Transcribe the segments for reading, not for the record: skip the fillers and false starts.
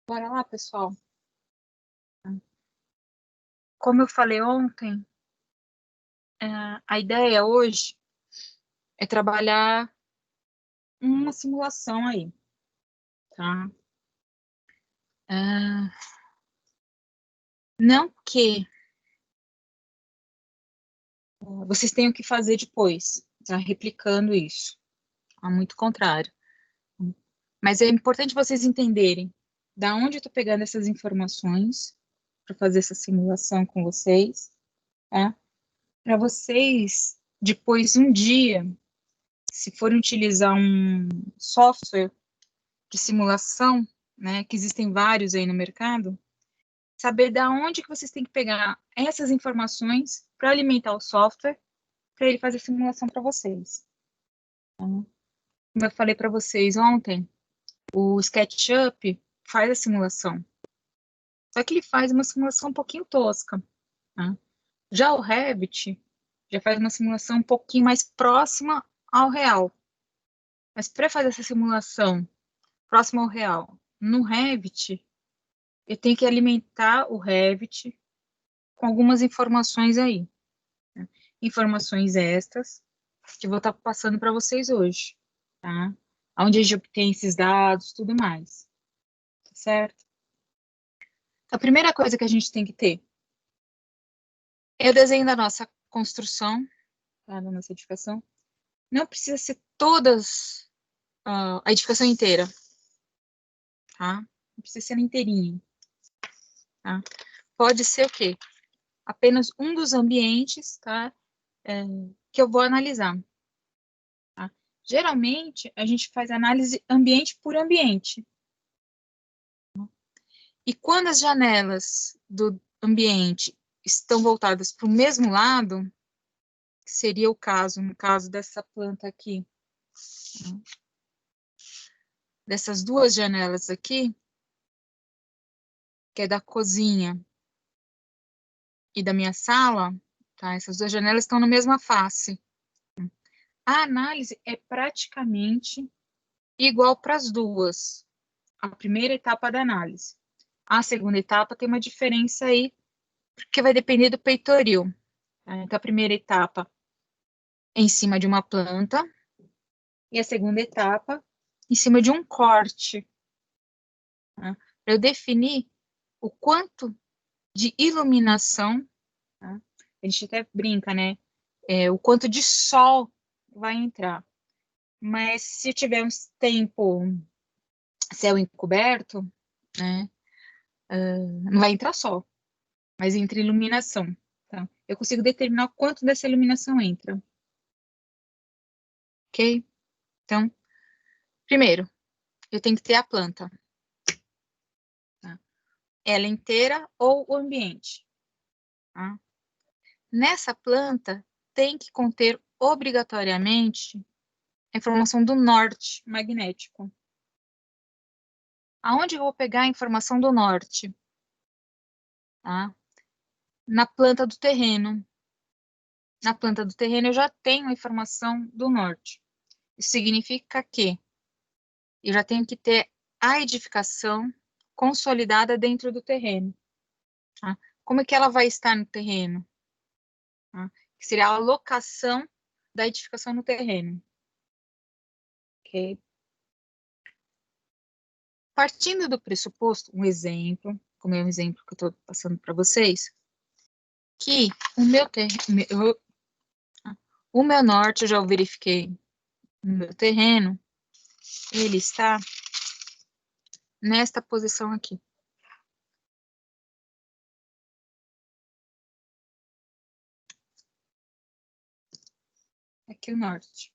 Bora lá, pessoal. Como eu falei ontem, a ideia hoje é trabalhar uma simulação aí, tá? Ah, não que vocês tenham que fazer depois, tá? Replicando isso. Muito contrário. Mas é importante vocês entenderem da onde eu estou pegando essas informações para fazer essa simulação com vocês, tá? Para vocês, depois, um dia, se forem utilizar um software de simulação, né, que existem vários aí no mercado, saber da onde que vocês têm que pegar essas informações para alimentar o software, para ele fazer a simulação para vocês. Tá? Como eu falei para vocês ontem, o SketchUp faz a simulação, só que ele faz uma simulação um pouquinho tosca. Tá? Já o Revit já faz uma simulação um pouquinho mais próxima ao real. Mas para fazer essa simulação próxima ao real no Revit, eu tenho que alimentar o Revit com algumas informações aí. Né? Informações estas que eu vou estar passando para vocês hoje, tá? Onde a gente obtém esses dados, tudo mais. Tá certo? A primeira coisa que a gente tem que ter é o desenho da nossa construção, tá? Da nossa edificação. Não precisa ser todas, a edificação inteira, tá? Não precisa ser inteirinho, tá? Pode ser o quê? Apenas um dos ambientes, tá? Que eu vou analisar. Tá? Geralmente, a gente faz análise ambiente por ambiente. E quando as janelas do ambiente estão voltadas para o mesmo lado, que seria o caso, no caso dessa planta aqui, dessas duas janelas aqui, que é da cozinha e da minha sala, tá? Essas duas janelas estão na mesma face. A análise é praticamente igual para as duas. A primeira etapa da análise. A segunda etapa tem uma diferença aí, porque vai depender do peitoril. Tá? Então, a primeira etapa é em cima de uma planta, e a segunda etapa em cima de um corte. Tá? Para eu definir o quanto de iluminação, tá? A gente até brinca, né? O quanto de sol vai entrar. Mas se tiver um tempo céu encoberto, né? Não vai entrar sol, mas entra iluminação. Tá? Eu consigo determinar quanto dessa iluminação entra. Ok? Então, primeiro, eu tenho que ter a planta. Tá? Ela inteira ou o ambiente. Tá? Nessa planta, tem que conter obrigatoriamente a informação do norte magnético. Aonde eu vou pegar a informação do norte? Tá? Na planta do terreno. Na planta do terreno, eu já tenho a informação do norte. Isso significa que eu já tenho que ter a edificação consolidada dentro do terreno. Tá? Como é que ela vai estar no terreno? Tá? Que seria a locação da edificação no terreno. Ok? Partindo do pressuposto, um exemplo, como é um exemplo que eu estou passando para vocês, que o meu norte, eu já verifiquei no meu terreno, ele está nesta posição aqui. Aqui o norte.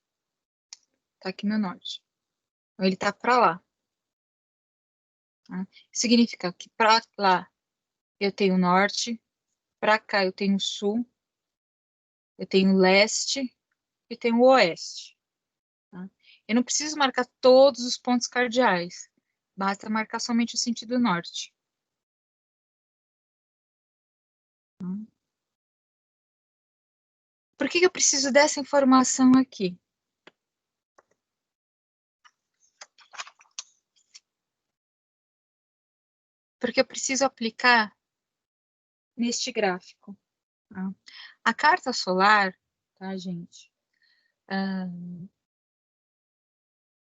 Tá aqui meu norte. Então, ele tá para lá. Tá? Significa que para lá eu tenho norte, para cá eu tenho sul, eu tenho leste e tenho oeste. Tá? Eu não preciso marcar todos os pontos cardeais. Basta marcar somente o sentido norte. Por que eu preciso dessa informação aqui? Porque eu preciso aplicar neste gráfico. Tá? A carta solar, tá, gente?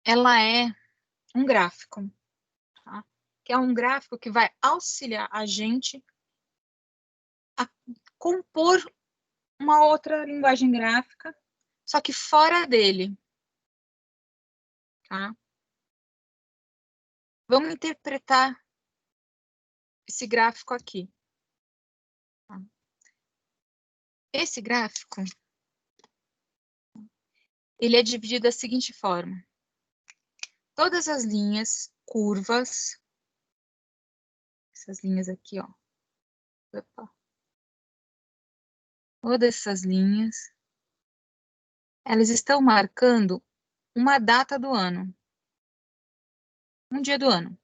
Ela é um gráfico, tá? Que é um gráfico que vai auxiliar a gente a compor uma outra linguagem gráfica, só que fora dele, tá? Vamos interpretar esse gráfico aqui. Tá? Esse gráfico, ele é dividido da seguinte forma. Todas as linhas curvas, essas linhas aqui, ó. Opa. Todas essas linhas, elas estão marcando uma data do ano. Um dia do ano.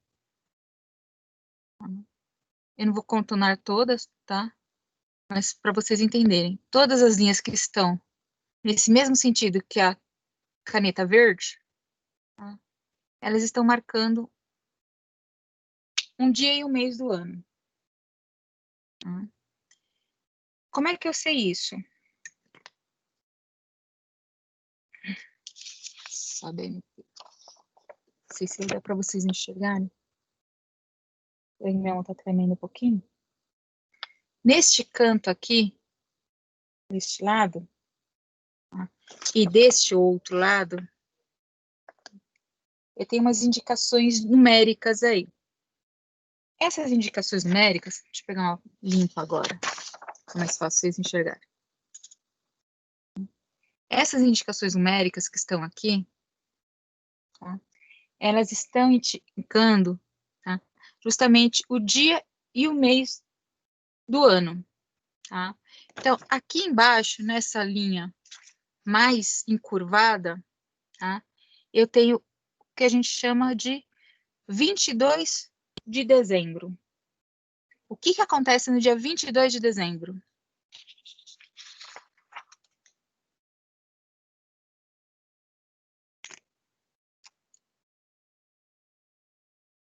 Eu não vou contornar todas, tá? Mas para vocês entenderem. Todas as linhas que estão nesse mesmo sentido que a caneta verde, tá? Elas estão marcando um dia e um mês do ano. Tá? Como é que eu sei isso? Sabendo. Não sei se dá para vocês enxergarem. A minha mão tá tremendo um pouquinho. Neste canto aqui, deste lado, tá? E deste outro lado, eu tenho umas indicações numéricas aí. Essas indicações numéricas, deixa eu pegar uma limpa agora, fica mais fácil vocês enxergarem. Essas indicações numéricas que estão aqui, tá? Elas estão indicando, tá? Justamente o dia e o mês do ano, tá? Então, aqui embaixo, nessa linha mais encurvada, tá? Eu tenho o que a gente chama de 22 de dezembro. O que acontece no dia 22 de dezembro?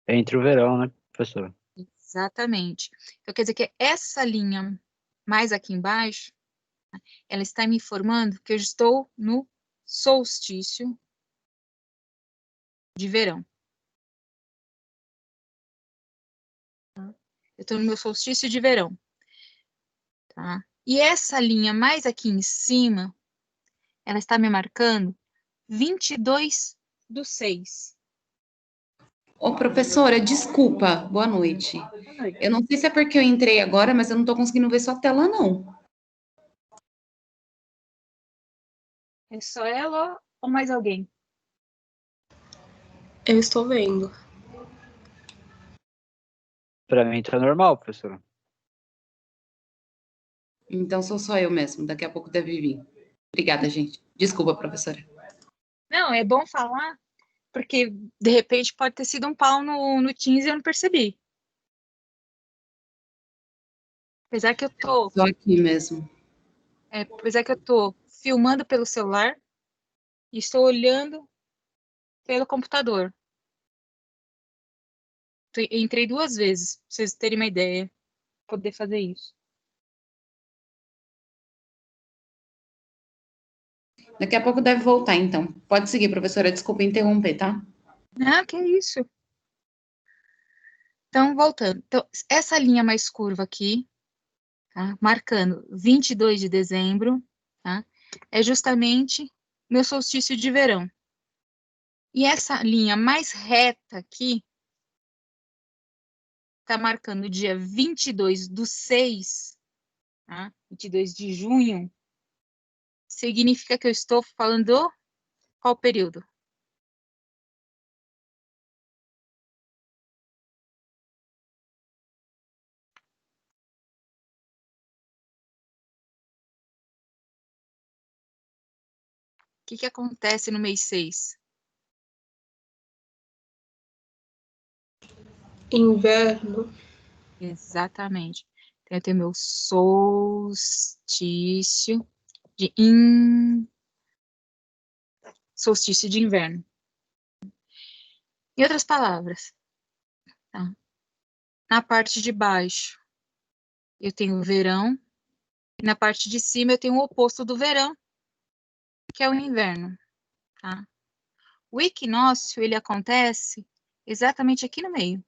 Entre o verão, né, professor? Exatamente. Então, quer dizer que essa linha mais aqui embaixo, ela está me informando que eu estou no solstício de verão. Tá? Eu estou no meu solstício de verão. Tá? E essa linha mais aqui em cima, ela está me marcando 22/6. Ô, professora, desculpa, boa noite. Eu não sei se é porque eu entrei agora, mas eu não estou conseguindo ver sua tela, não. É só ela ou mais alguém? Eu estou vendo. Para mim tá normal, professor. Então sou só eu mesmo, daqui a pouco deve vir. Obrigada, gente. Desculpa, professora. Não, é bom falar, porque de repente pode ter sido um pau no Teams e eu não percebi. Apesar que eu tô, Só aqui mesmo. apesar que eu tô filmando pelo celular e estou olhando pelo computador. Entrei 2 vezes, pra vocês terem uma ideia, poder fazer isso. Daqui a pouco deve voltar, então. Pode seguir, professora. Desculpa interromper, tá? Ah, que isso. Então, voltando. Então, essa linha mais curva aqui, tá? Marcando 22 de dezembro, tá? É justamente meu solstício de verão. E essa linha mais reta aqui, tá marcando o dia 22/6, tá? 22 de junho, significa que eu estou falando qual período? O que acontece no mês 6? Inverno. Exatamente. Então, eu tenho meu solstício solstício de inverno. Em outras palavras, tá? Na parte de baixo, eu tenho o verão, e na parte de cima eu tenho o oposto do verão, que é o inverno, tá? O equinócio, ele acontece exatamente aqui no meio.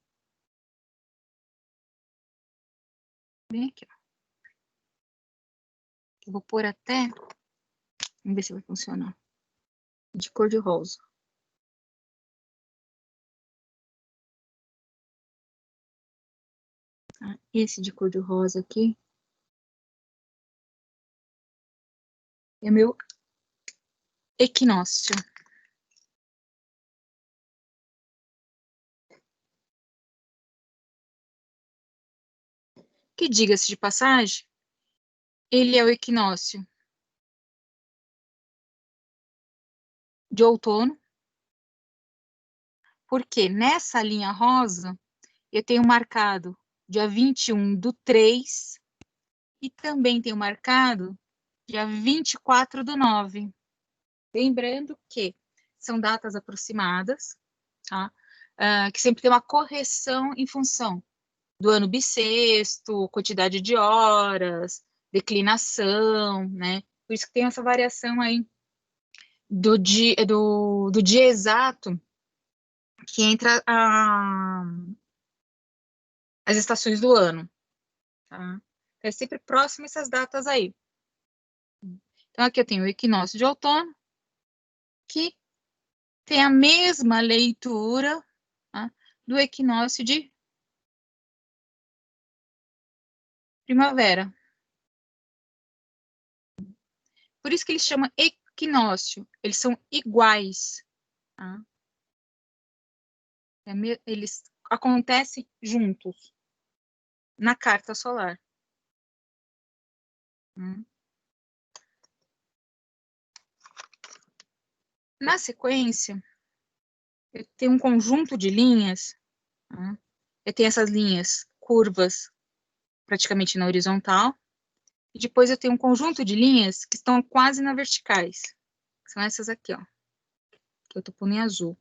Bem aqui, ó. Eu vou pôr até, vamos ver se vai funcionar, de cor de rosa. Tá? Esse de cor de rosa aqui é meu equinócio. Que, diga-se de passagem, ele é o equinócio de outono, porque nessa linha rosa eu tenho marcado dia 21/3 e também tenho marcado dia 24/9. Lembrando que são datas aproximadas, tá? Que sempre tem uma correção em função do ano bissexto, quantidade de horas, declinação, né? Por isso que tem essa variação aí do dia exato que entra as estações do ano, tá? É sempre próximo essas datas aí. Então, aqui eu tenho o equinócio de outono, que tem a mesma leitura, tá, do equinócio de primavera. Por isso que eles chamam equinócio, eles são iguais, tá? Eles acontecem juntos na carta solar. Na sequência, eu tenho um conjunto de linhas, tá? Eu tenho essas linhas curvas praticamente na horizontal, e depois eu tenho um conjunto de linhas que estão quase na verticais. São essas aqui, ó, que eu tô pondo em azul.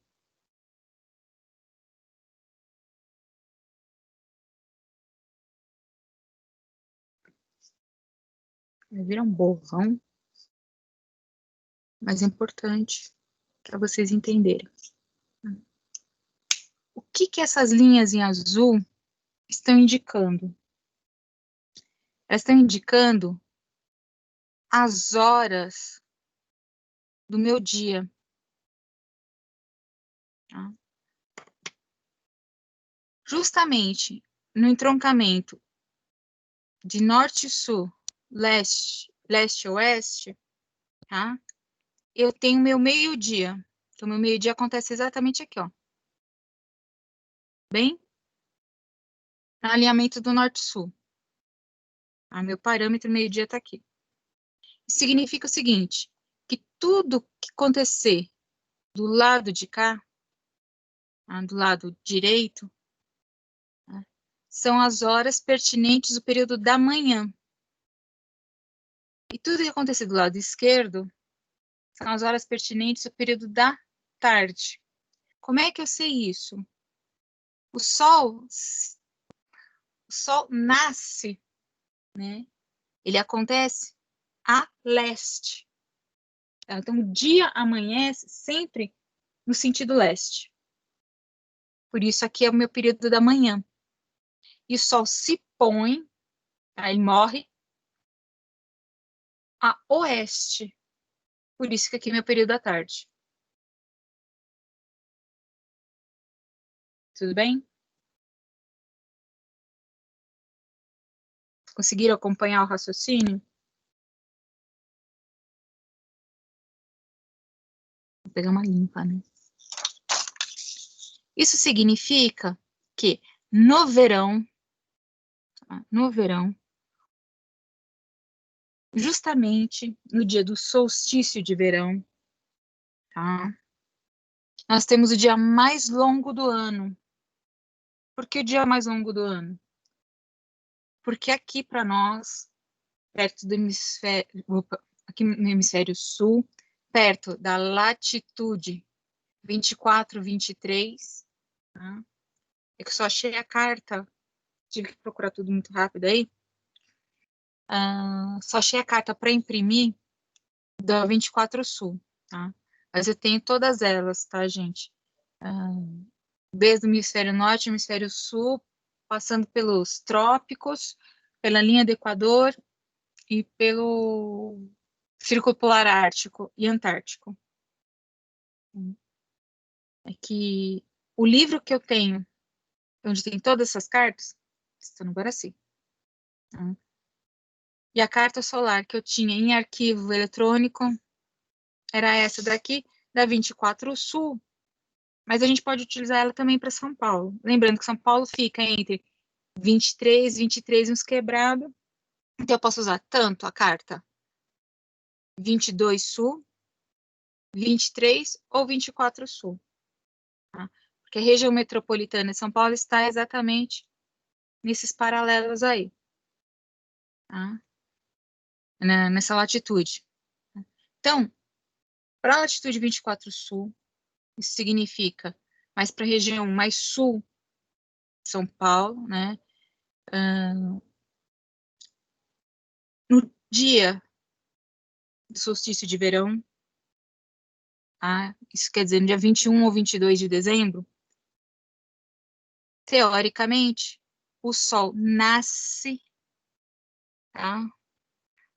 Vai virar um borrão, mas é importante para vocês entenderem. O que que essas linhas em azul estão indicando? Elas estão indicando as horas do meu dia. Tá? Justamente no entroncamento de norte e sul, leste, leste e oeste, tá? Eu tenho meu meio-dia. Então, meu meio-dia acontece exatamente aqui, ó. Bem no alinhamento do norte-sul. Meu parâmetro meio-dia está aqui. Significa o seguinte, que tudo que acontecer do lado de cá, do lado direito, são as horas pertinentes do período da manhã. E tudo que acontecer do lado esquerdo são as horas pertinentes do período da tarde. Como é que eu sei isso? O Sol nasce, né? Ele acontece a leste. Então, o dia amanhece sempre no sentido leste. Por isso, aqui é o meu período da manhã. E o Sol se põe, tá? Ele morre a oeste. Por isso que aqui é meu período da tarde. Tudo bem? Conseguiram acompanhar o raciocínio? Vou pegar uma limpa, né? Isso significa que no verão, justamente no dia do solstício de verão, tá? Nós temos o dia mais longo do ano. Por que o dia mais longo do ano? Porque aqui para nós, perto do hemisfério, aqui no hemisfério sul, perto da latitude 24, 23, tá? É que eu só achei a carta, tive que procurar tudo muito rápido aí. Só achei a carta para imprimir da 24 Sul, tá? Mas eu tenho todas elas, tá, gente? Desde o hemisfério norte, hemisfério sul, passando pelos trópicos, pela linha do Equador e pelo Círculo Polar Ártico e Antártico. É que o livro que eu tenho, onde tem todas essas cartas, está no Guaraci. Tá? E a carta solar que eu tinha em arquivo eletrônico era essa daqui, da 24 Sul, mas a gente pode utilizar ela também para São Paulo. Lembrando que São Paulo fica entre 23, 23 e uns quebrados. Então, eu posso usar tanto a carta 22 Sul, 23 ou 24 Sul. Tá? Porque a região metropolitana de São Paulo está exatamente nesses paralelos aí. Tá? Nessa latitude. Então, para a latitude 24 Sul, isso significa mais para a região mais sul de São Paulo, né? No dia do solstício de verão, tá? Isso quer dizer no dia 21 ou 22 de dezembro, teoricamente, o Sol nasce, tá?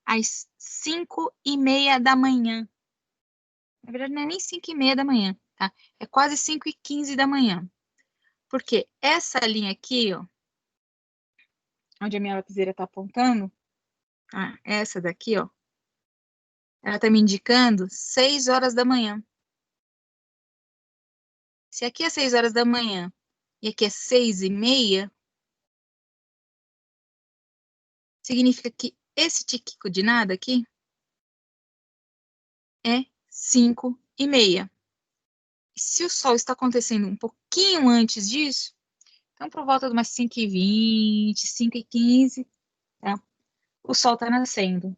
Às 5:30 da manhã. Na verdade, não é nem 5:30 da manhã, tá? É quase 5:15 da manhã. Porque essa linha aqui, ó, onde a minha lapiseira está apontando, tá? Essa daqui, ó, ela está me indicando 6 horas da manhã. Se aqui é 6 horas da manhã e aqui é 6:30, significa que esse tiquico de nada aqui é 5:30. E se o Sol está acontecendo um pouquinho antes disso, então por volta de umas 5:20, 5:15, tá? O Sol está nascendo.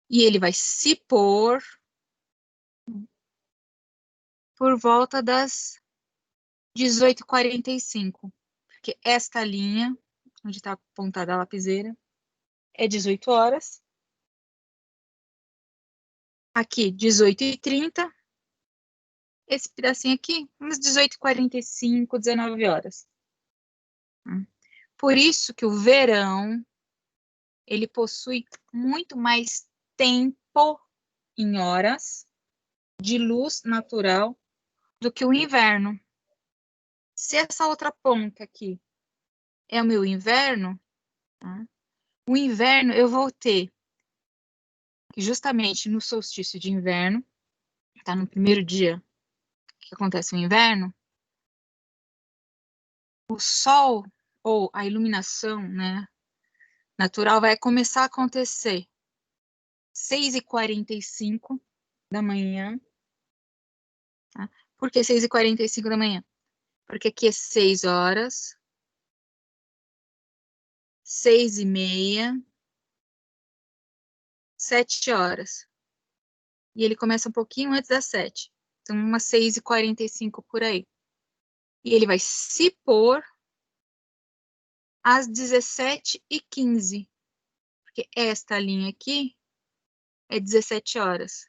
E ele vai se pôr por volta das 18:45. Porque esta linha, onde está apontada a lapiseira, é 18 horas. Aqui, 18:30. Esse pedacinho aqui, umas 18:45, 19 horas. Por isso que o verão, ele possui muito mais tempo em horas de luz natural do que o inverno. Se essa outra ponta aqui é o meu inverno, tá? O inverno eu vou ter justamente no solstício de inverno, tá? No primeiro dia que acontece o inverno, o sol ou a iluminação, né, natural vai começar a acontecer 6:45 da manhã. Tá? Por que 6:45 da manhã? Porque aqui é 6 horas, 6:30, 7 horas. E ele começa um pouquinho antes das 7. Então, umas 6:45 por aí. E ele vai se pôr às 17:15. Porque esta linha aqui é 17 horas.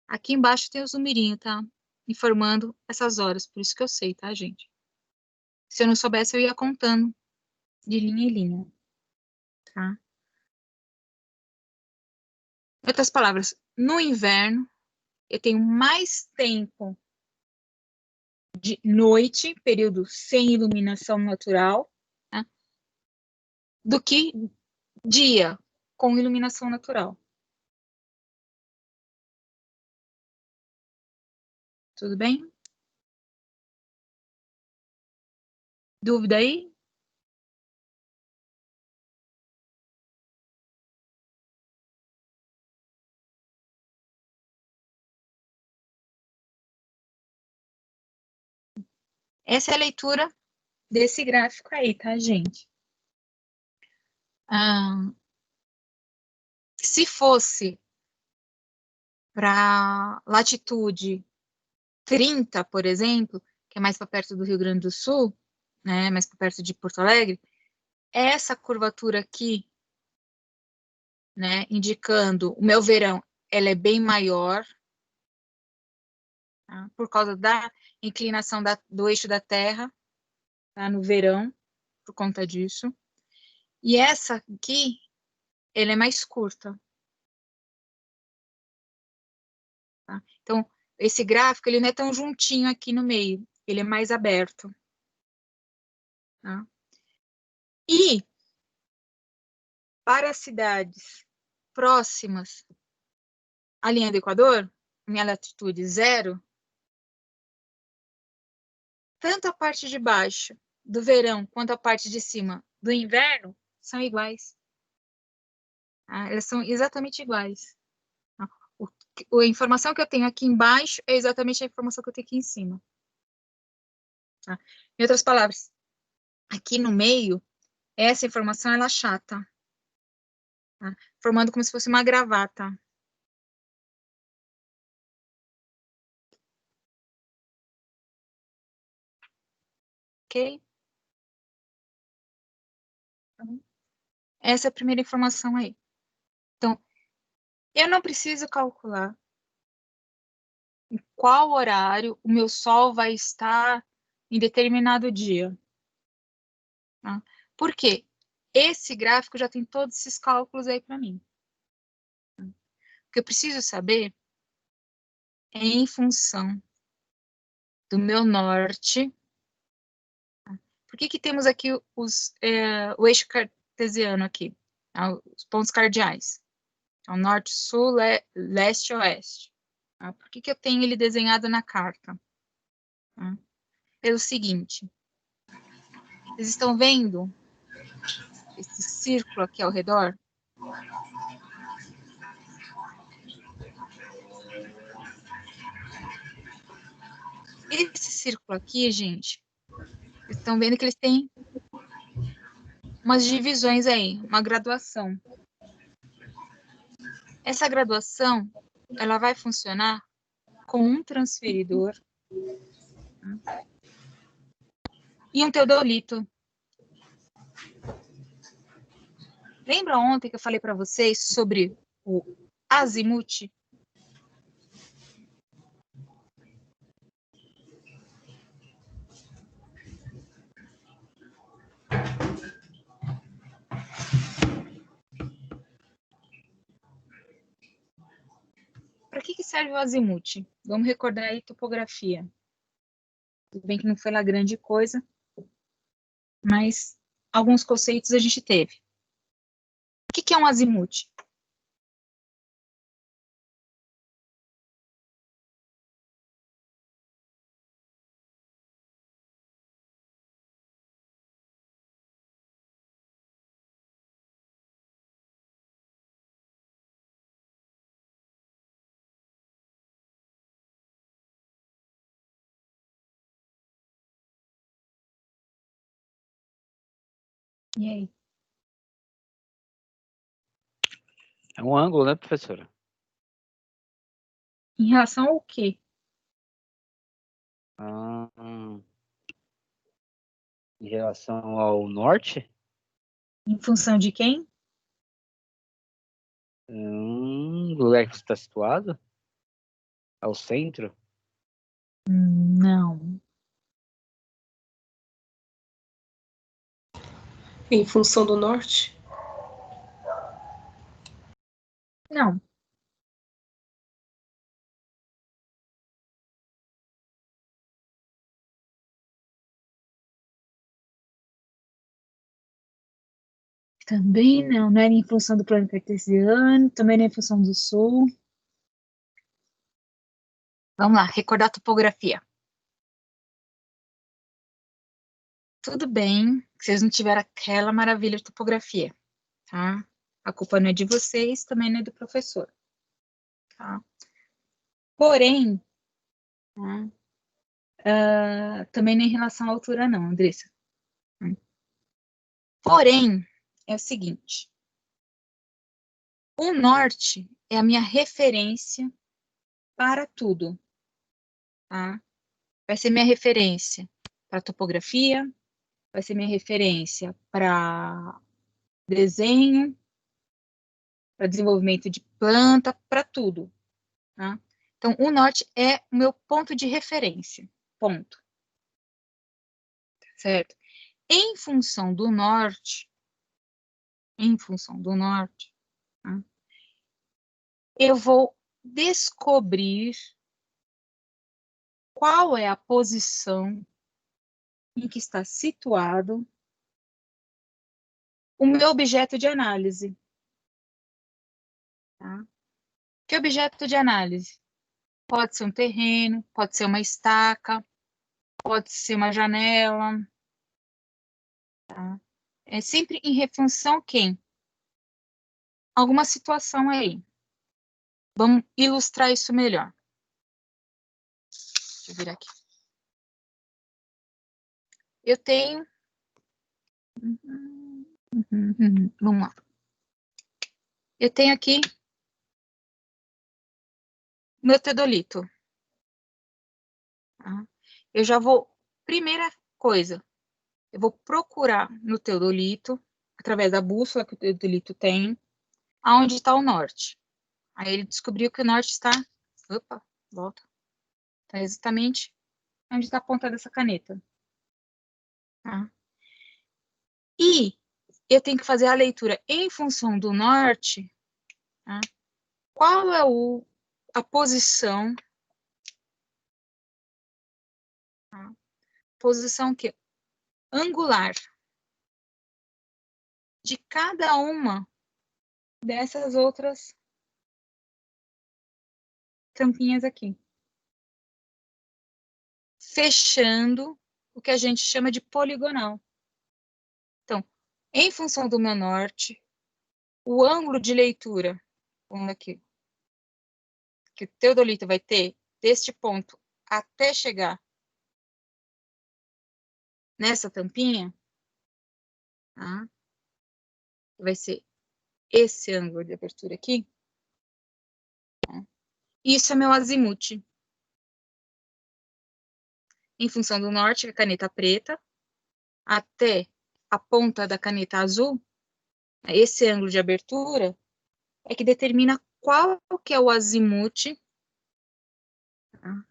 Aqui embaixo tem os numerinhos, tá? Informando essas horas. Por isso que eu sei, tá, gente? Se eu não soubesse, eu ia contando de linha em linha. Tá? Em outras palavras, no inverno, eu tenho mais tempo de noite, período sem iluminação natural, tá? Do que dia com iluminação natural. Tudo bem? Dúvida aí? Essa é a leitura desse gráfico aí, tá, gente? Se fosse para latitude 30, por exemplo, que é mais para perto do Rio Grande do Sul, né, mais para perto de Porto Alegre, essa curvatura aqui, né, indicando o meu verão, ela é bem maior, tá, por causa da inclinação do eixo da Terra, tá, no verão, por conta disso. E essa aqui, ela é mais curta. Tá? Então, esse gráfico, ele não é tão juntinho aqui no meio, ele é mais aberto. Tá? E, para as cidades próximas à linha do Equador, minha latitude 0, tanto a parte de baixo do verão quanto a parte de cima do inverno são iguais. Tá? Elas são exatamente iguais. Tá? A informação que eu tenho aqui embaixo é exatamente a informação que eu tenho aqui em cima. Tá? Em outras palavras, aqui no meio, essa informação ela é chata, tá? Formando como se fosse uma gravata. Ok? Então, essa é a primeira informação aí. Então, eu não preciso calcular em qual horário o meu sol vai estar em determinado dia. Tá? Por quê? Esse gráfico já tem todos esses cálculos aí para mim. O que eu preciso saber é em função do meu norte. Tá? Por que temos aqui o eixo cartesiano aqui? Tá? Os pontos cardeais. Então, norte, sul, leste, oeste. Tá? Por que eu tenho ele desenhado na carta? Tá? Pelo seguinte, vocês estão vendo esse círculo aqui ao redor? Esse círculo aqui, gente, vocês estão vendo que eles têm umas divisões aí, uma graduação. Essa graduação, ela vai funcionar com um transferidor, tá? E um teodolito. Lembra ontem que eu falei para vocês sobre o azimuth? Para que serve o azimuth? Vamos recordar aí topografia. Tudo bem que não foi lá grande coisa, mas alguns conceitos a gente teve. O que é um azimuth? E aí? É um ângulo, né, professora? Em relação ao quê? Em relação ao norte? Em função de quem? Do lugar que você está situado? Ao centro? Não. Em função do norte? Não. Também não. Não era em função do plano cartesiano, também não é em função do sul. Vamos lá, recordar a topografia. Tudo bem que vocês não tiveram aquela maravilha de topografia, tá? A culpa não é de vocês, também não é do professor, tá? Porém, tá? Também não é em relação à altura não, Andressa. Porém, é o seguinte, o norte é a minha referência para tudo, tá? Vai ser minha referência para topografia, vai ser minha referência para desenho, para desenvolvimento de planta, para tudo, tá? Então, o norte é o meu ponto de referência, ponto. Certo? Em função do norte, tá? Eu vou descobrir qual é a posição em que está situado o meu objeto de análise. Tá? Que objeto de análise? Pode ser um terreno, pode ser uma estaca, pode ser uma janela. Tá? É sempre em função quem? Alguma situação aí. Vamos ilustrar isso melhor. Deixa eu virar aqui. Eu tenho... Vamos lá. Eu tenho aqui meu teodolito. Tá? Eu já vou... Primeira coisa, eu vou procurar no teodolito, através da bússola que o teodolito tem, aonde está o norte. Aí ele descobriu que o norte está... Opa, volta. Está exatamente onde está a ponta dessa caneta. Tá? E eu tenho que fazer a leitura em função do norte. Tá? Qual é a posição? Tá? Posição que angular de cada uma dessas outras tampinhas aqui. Fechando o que a gente chama de poligonal. Então, em função do meu norte, o ângulo de leitura, vamos aqui, que o teodolito vai ter deste ponto até chegar nessa tampinha, tá? Vai ser esse ângulo de abertura aqui. Tá? Isso é meu azimuth. Em função do norte, a caneta preta, até a ponta da caneta azul, esse ângulo de abertura é que determina qual que é o azimuth, tá?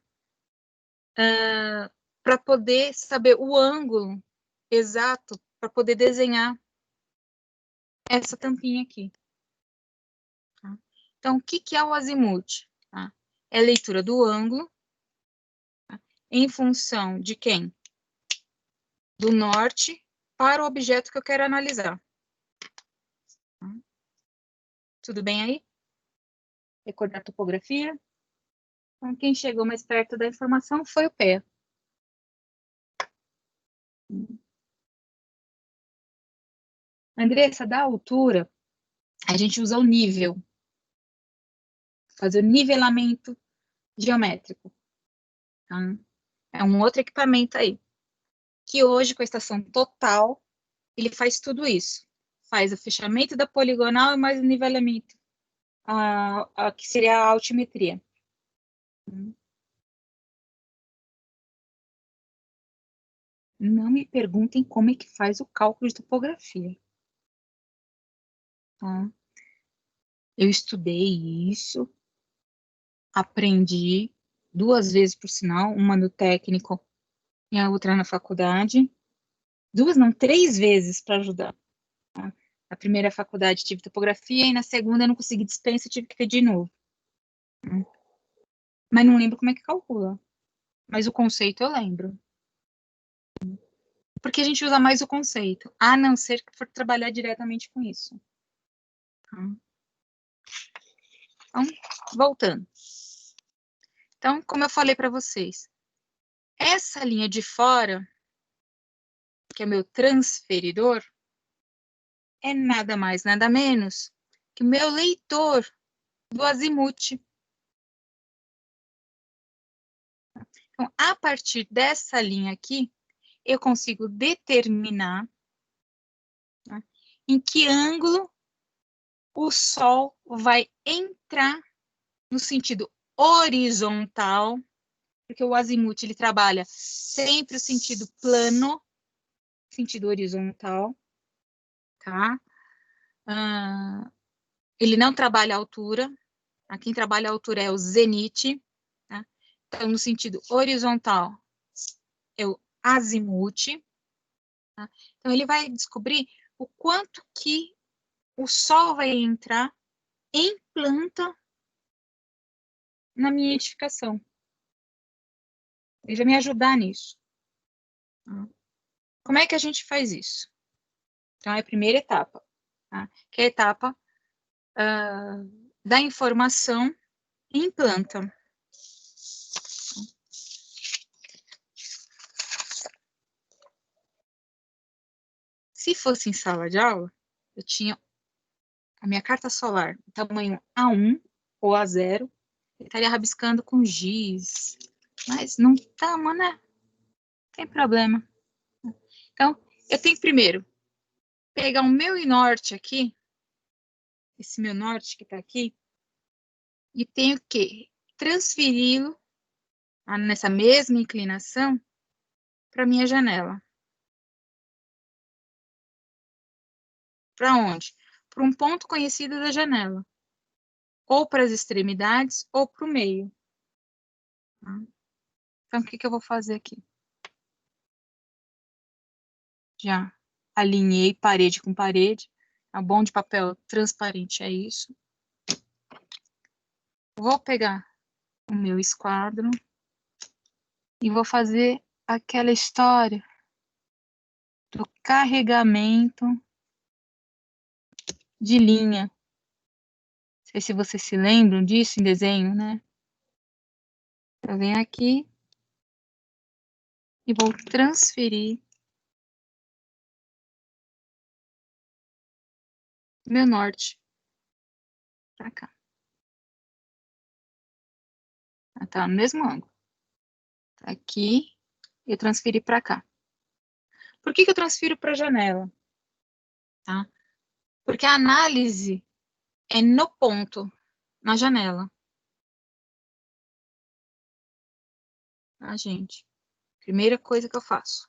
Para poder saber o ângulo exato para poder desenhar essa tampinha aqui. Tá? Então, o que é o azimuth? Tá? É a leitura do ângulo, tá? Em função de quem? Do norte para o objeto que eu quero analisar. Tá? Tudo bem aí? Recordar a topografia? Então, quem chegou mais perto da informação foi o pé. Andressa, da altura, a gente usa o nível. Fazer o nivelamento geométrico. Tá? É um outro equipamento aí. Que hoje, com a estação total, ele faz tudo isso. Faz o fechamento da poligonal e mais o nivelamento. Que seria a altimetria. Não me perguntem como é que faz o cálculo de topografia. Tá? Eu estudei isso, aprendi 2 vezes, por sinal, uma no técnico e a outra na faculdade. 2 não, 3 vezes para ajudar. Tá? Na primeira faculdade tive topografia e na segunda eu não consegui dispensa, tive que ver de novo. Mas não lembro como é que calcula. Mas o conceito eu lembro. Porque a gente usa mais o conceito, a não ser que for trabalhar diretamente com isso. Então, voltando. Então, como eu falei para vocês, essa linha de fora, que é meu transferidor, é nada mais, nada menos que o meu leitor do azimuth. Então, a partir dessa linha aqui, eu consigo determinar, em que ângulo o Sol vai entrar no sentido horizontal, porque o azimuth ele trabalha sempre o sentido plano, sentido horizontal, tá? Ele não trabalha a altura, quem trabalha a altura é o zenite, tá? Então, no sentido horizontal, é o azimuth, tá? Então, ele vai descobrir o quanto que o Sol vai entrar em planta na minha edificação. Ele vai me ajudar nisso. Tá? Como é que a gente faz isso? Então, é a primeira etapa, tá? Que é a etapa da informação em planta. Se fosse em sala de aula, eu tinha a minha carta solar, tamanho A1 ou A0, eu estaria rabiscando com giz, mas não estamos, né? Não tem problema. Então, eu tenho que primeiro pegar o meu norte aqui, esse meu norte que está aqui, e tenho que transferi-lo nessa mesma inclinação para minha janela. Para onde? Para um ponto conhecido da janela. Ou para as extremidades, ou para o meio. Então, o que eu vou fazer aqui? Já alinhei parede com parede. A bom de papel transparente é isso. Vou pegar o meu esquadro e vou fazer aquela história do carregamento de linha. Não sei se vocês se lembram disso em desenho, né? Eu venho aqui e vou transferir meu norte para cá. Tá no mesmo ângulo. Tá aqui e transferir para cá. Por que eu transfiro para a janela? Tá? Porque a análise é no ponto, na janela. Tá, gente? Primeira coisa que eu faço.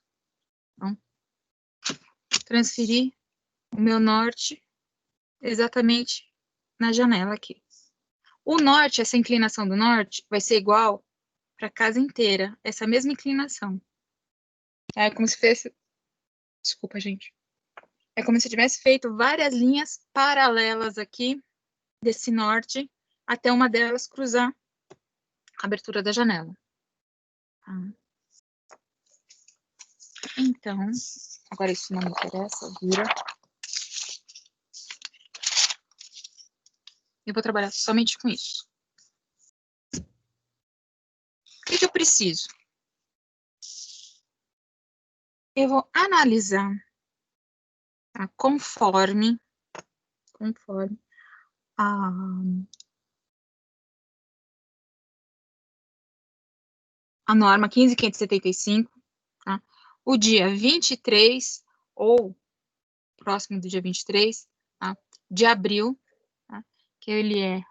Então, transferir o meu norte exatamente na janela aqui. O norte, essa inclinação do norte, vai ser igual para a casa inteira, essa mesma inclinação. É como se fosse... Desculpa, gente. É como se eu tivesse feito várias linhas paralelas aqui, desse norte, até uma delas cruzar a abertura da janela. Tá? Então, agora isso não me interessa, vira. Eu vou trabalhar somente com isso. O que eu preciso? Eu vou analisar, tá? Conforme a norma 15.575, tá? O dia 23, ou próximo do dia 23, tá? De abril, tá? Que ele é...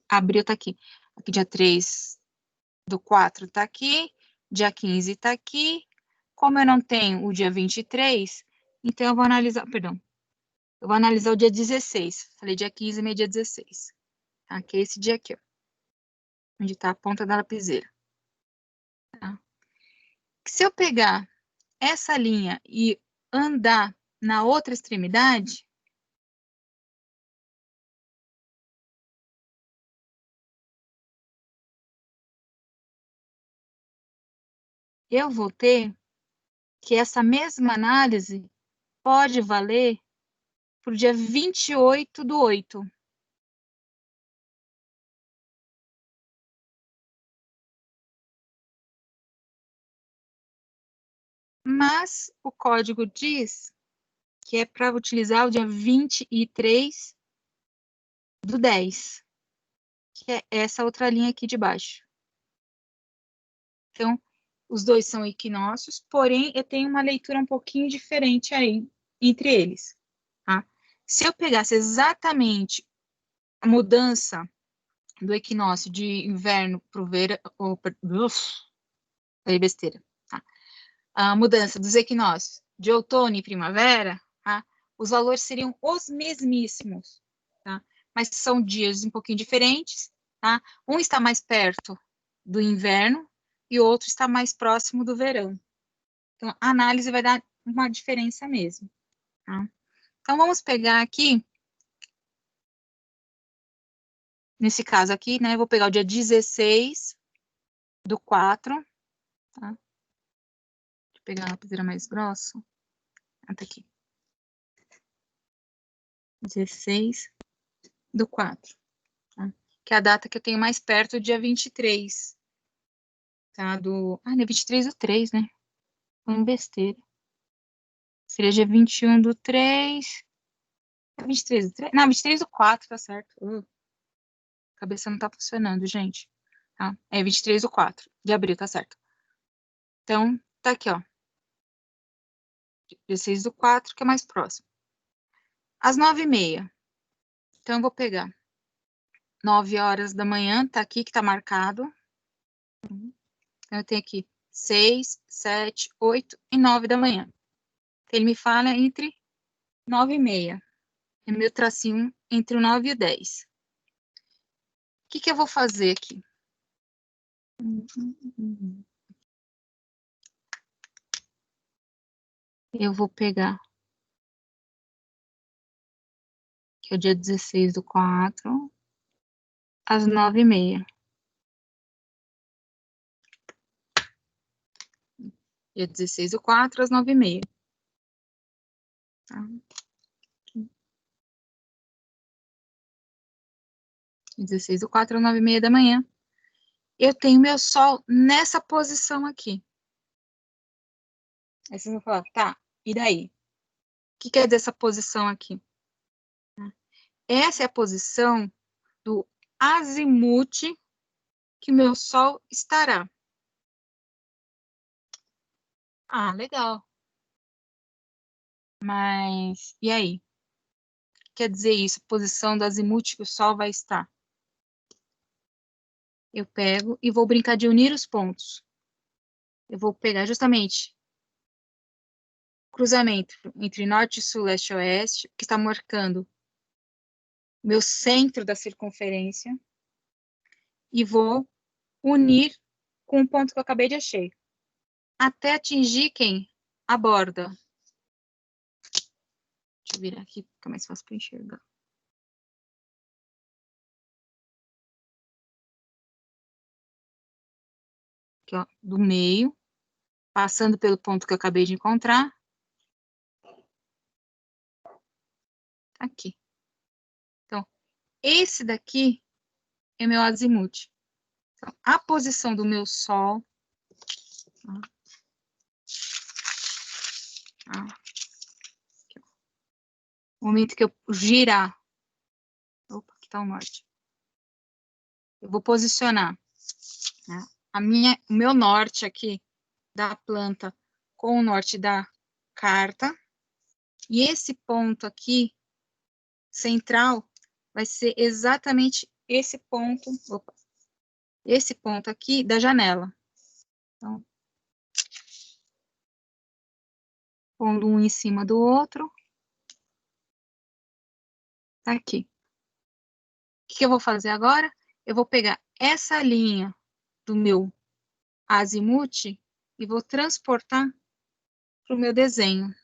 Abril tá aqui. Aqui dia 3/4 tá aqui, dia 15 tá aqui. Como eu não tenho o dia 23, então eu vou analisar, perdão, eu vou analisar o dia 16. Falei dia 15, meio dia 16. Tá? Que é esse dia aqui, ó, onde está a ponta da lapiseira. Tá? Se eu pegar essa linha e andar na outra extremidade, eu vou ter que essa mesma análise pode valer para o dia 28/8. Mas o código diz que é para utilizar o dia 23/10, que é essa outra linha aqui de baixo. Então, Os dois são equinócios, porém, eu tenho uma leitura um pouquinho diferente aí entre eles. Tá? Se eu pegasse exatamente a mudança do equinócio de inverno para o verão, aí besteira, tá? A mudança dos equinócios de outono e primavera, tá? Os valores seriam os mesmíssimos, tá? Mas são dias um pouquinho diferentes, tá? Um está mais perto do inverno e o outro está mais próximo do verão. Então, a análise vai dar uma diferença mesmo, tá? Então, vamos pegar aqui, nesse caso aqui, né, eu vou pegar o dia 16/4, tá? Deixa eu pegar a lapiseira mais grossa. Tá aqui. 16/4, tá? Que é a data que eu tenho mais perto, dia 23, tá? Não é 23/3, né? Foi besteira. Seria dia 21/3. É 23/3? Não, 23/4, tá certo. A cabeça não tá funcionando, gente. Tá? É 23/4 de abril, tá certo. Então, tá aqui, ó. 16/4, que é mais próximo. Às 9h30. Então, eu vou pegar 9 horas da manhã, tá aqui que tá marcado. Então, eu tenho aqui 6, 7, 8 e 9 da manhã. Ele me fala entre 9h30. É meu tracinho entre o 9 e o 10. O que que eu vou fazer aqui? Eu vou pegar, que é o dia 16/4, às 9h30. Dia 16/4, às 9h30. Tá? 16/4, às 9h30 da manhã. Eu tenho meu Sol nessa posição aqui. Aí vocês vão falar, tá, e daí? O que quer dizer essa posição aqui? Essa é a posição do azimute que o meu Sol estará. Ah, legal. Mas, e aí? Quer dizer isso, posição do azimute que o Sol vai estar? Eu pego e vou brincar de unir os pontos. Eu vou pegar justamente cruzamento entre norte, sul, leste e oeste, que está marcando meu centro da circunferência, e vou unir com o ponto que eu acabei de achar, até atingir quem? A borda. Deixa eu virar aqui, fica mais fácil para enxergar. Aqui, ó, do meio, passando pelo ponto que eu acabei de encontrar. Aqui. Então, esse daqui é meu azimute. Então, a posição do meu Sol... O momento que eu girar... Opa, aqui está o norte. Eu vou posicionar, né, o meu norte aqui da planta com o norte da carta. E esse ponto aqui, central, vai ser exatamente esse ponto, esse ponto aqui da janela. Então, pondo um em cima do outro. Tá aqui. O que eu vou fazer agora? Eu vou pegar essa linha do meu azimute e vou transportar para o meu desenho.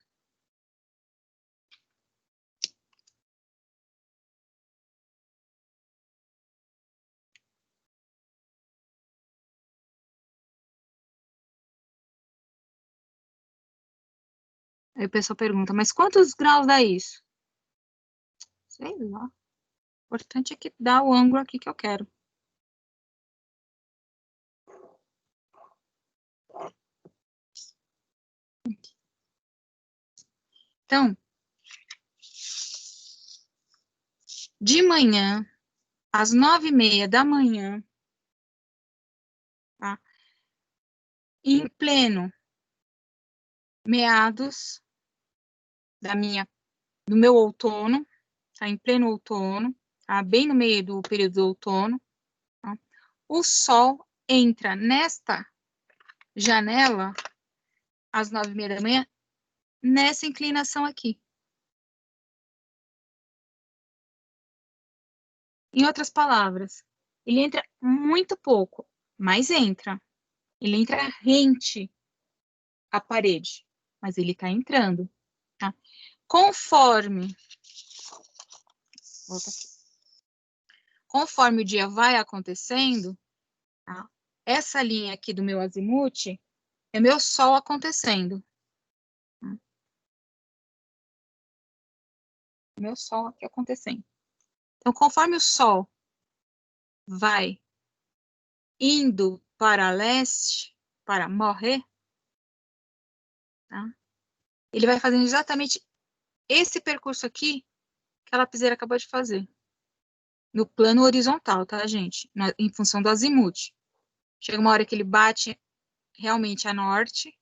Aí o pessoal pergunta, mas quantos graus dá isso? Sei lá. O importante é que dá o ângulo aqui que eu quero. Então, de manhã, às 9h30 da manhã, tá? em pleno meados do meu outono, tá? Em pleno outono, tá? Bem no meio do período do outono, tá? O sol entra nesta janela às 9h30 da manhã, nessa inclinação aqui. Em outras palavras, ele entra muito pouco, mas entra. Ele entra rente à parede, mas ele está entrando, tá? Conforme o dia vai acontecendo, tá? Essa linha aqui do meu azimuth é meu sol acontecendo. Tá? Meu sol aqui acontecendo. Então, conforme o sol vai indo para leste, para morrer, tá? Ele vai fazendo exatamente esse percurso aqui que a lapiseira acabou de fazer. No plano horizontal, tá, gente? Em função do azimuth. Chega uma hora que ele bate realmente a norte,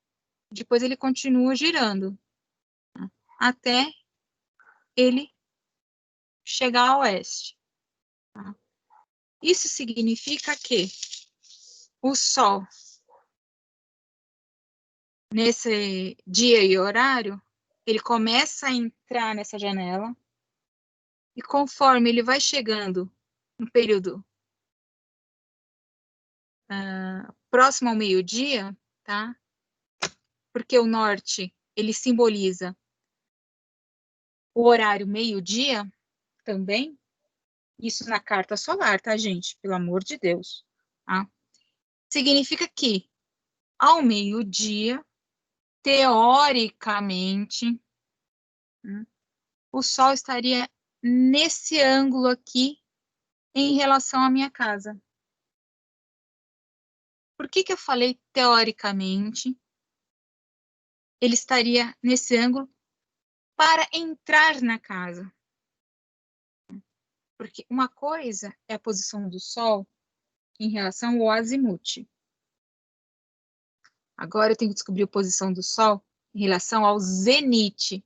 depois ele continua girando, tá? Até ele chegar a oeste. Tá? Isso significa que o Sol, nesse dia e horário, ele começa a entrar nessa janela, e conforme ele vai chegando no período próximo ao meio-dia, tá? Porque o norte, ele simboliza o horário meio-dia também, isso na carta solar, tá, gente? Pelo amor de Deus. Tá? Significa que, ao meio-dia, teoricamente, o Sol estaria nesse ângulo aqui em relação à minha casa. Por que que eu falei teoricamente? Ele estaria nesse ângulo para entrar na casa. Porque uma coisa é a posição do Sol em relação ao azimuth. Agora eu tenho que descobrir a posição do Sol em relação ao zenite.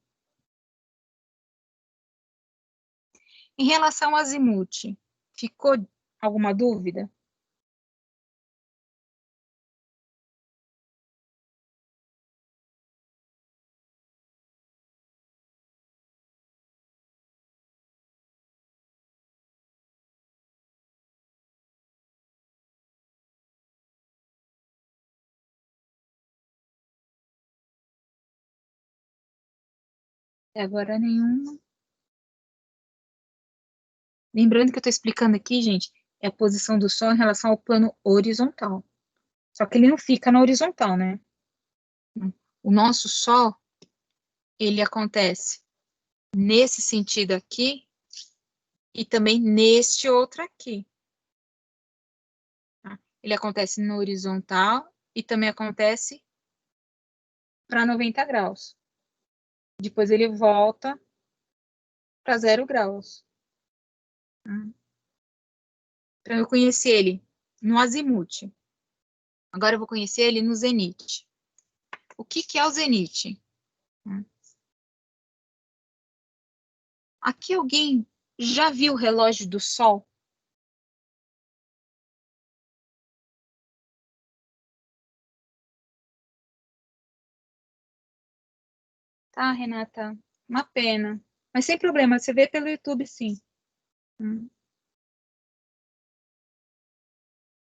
Em relação ao azimuth, ficou alguma dúvida? Até agora nenhuma. Lembrando que eu estou explicando aqui, gente, é a posição do Sol em relação ao plano horizontal. Só que ele não fica na horizontal, né? O nosso Sol, ele acontece nesse sentido aqui e também neste outro aqui. Tá? Ele acontece no horizontal e também acontece para 90 graus. Depois ele volta para 0 graus. Então, eu conheci ele no azimuth. Agora eu vou conhecer ele no zenite. O que que é o zenite? Aqui alguém já viu o relógio do Sol? Tá, Renata? Uma pena. Mas sem problema, você vê pelo YouTube, sim.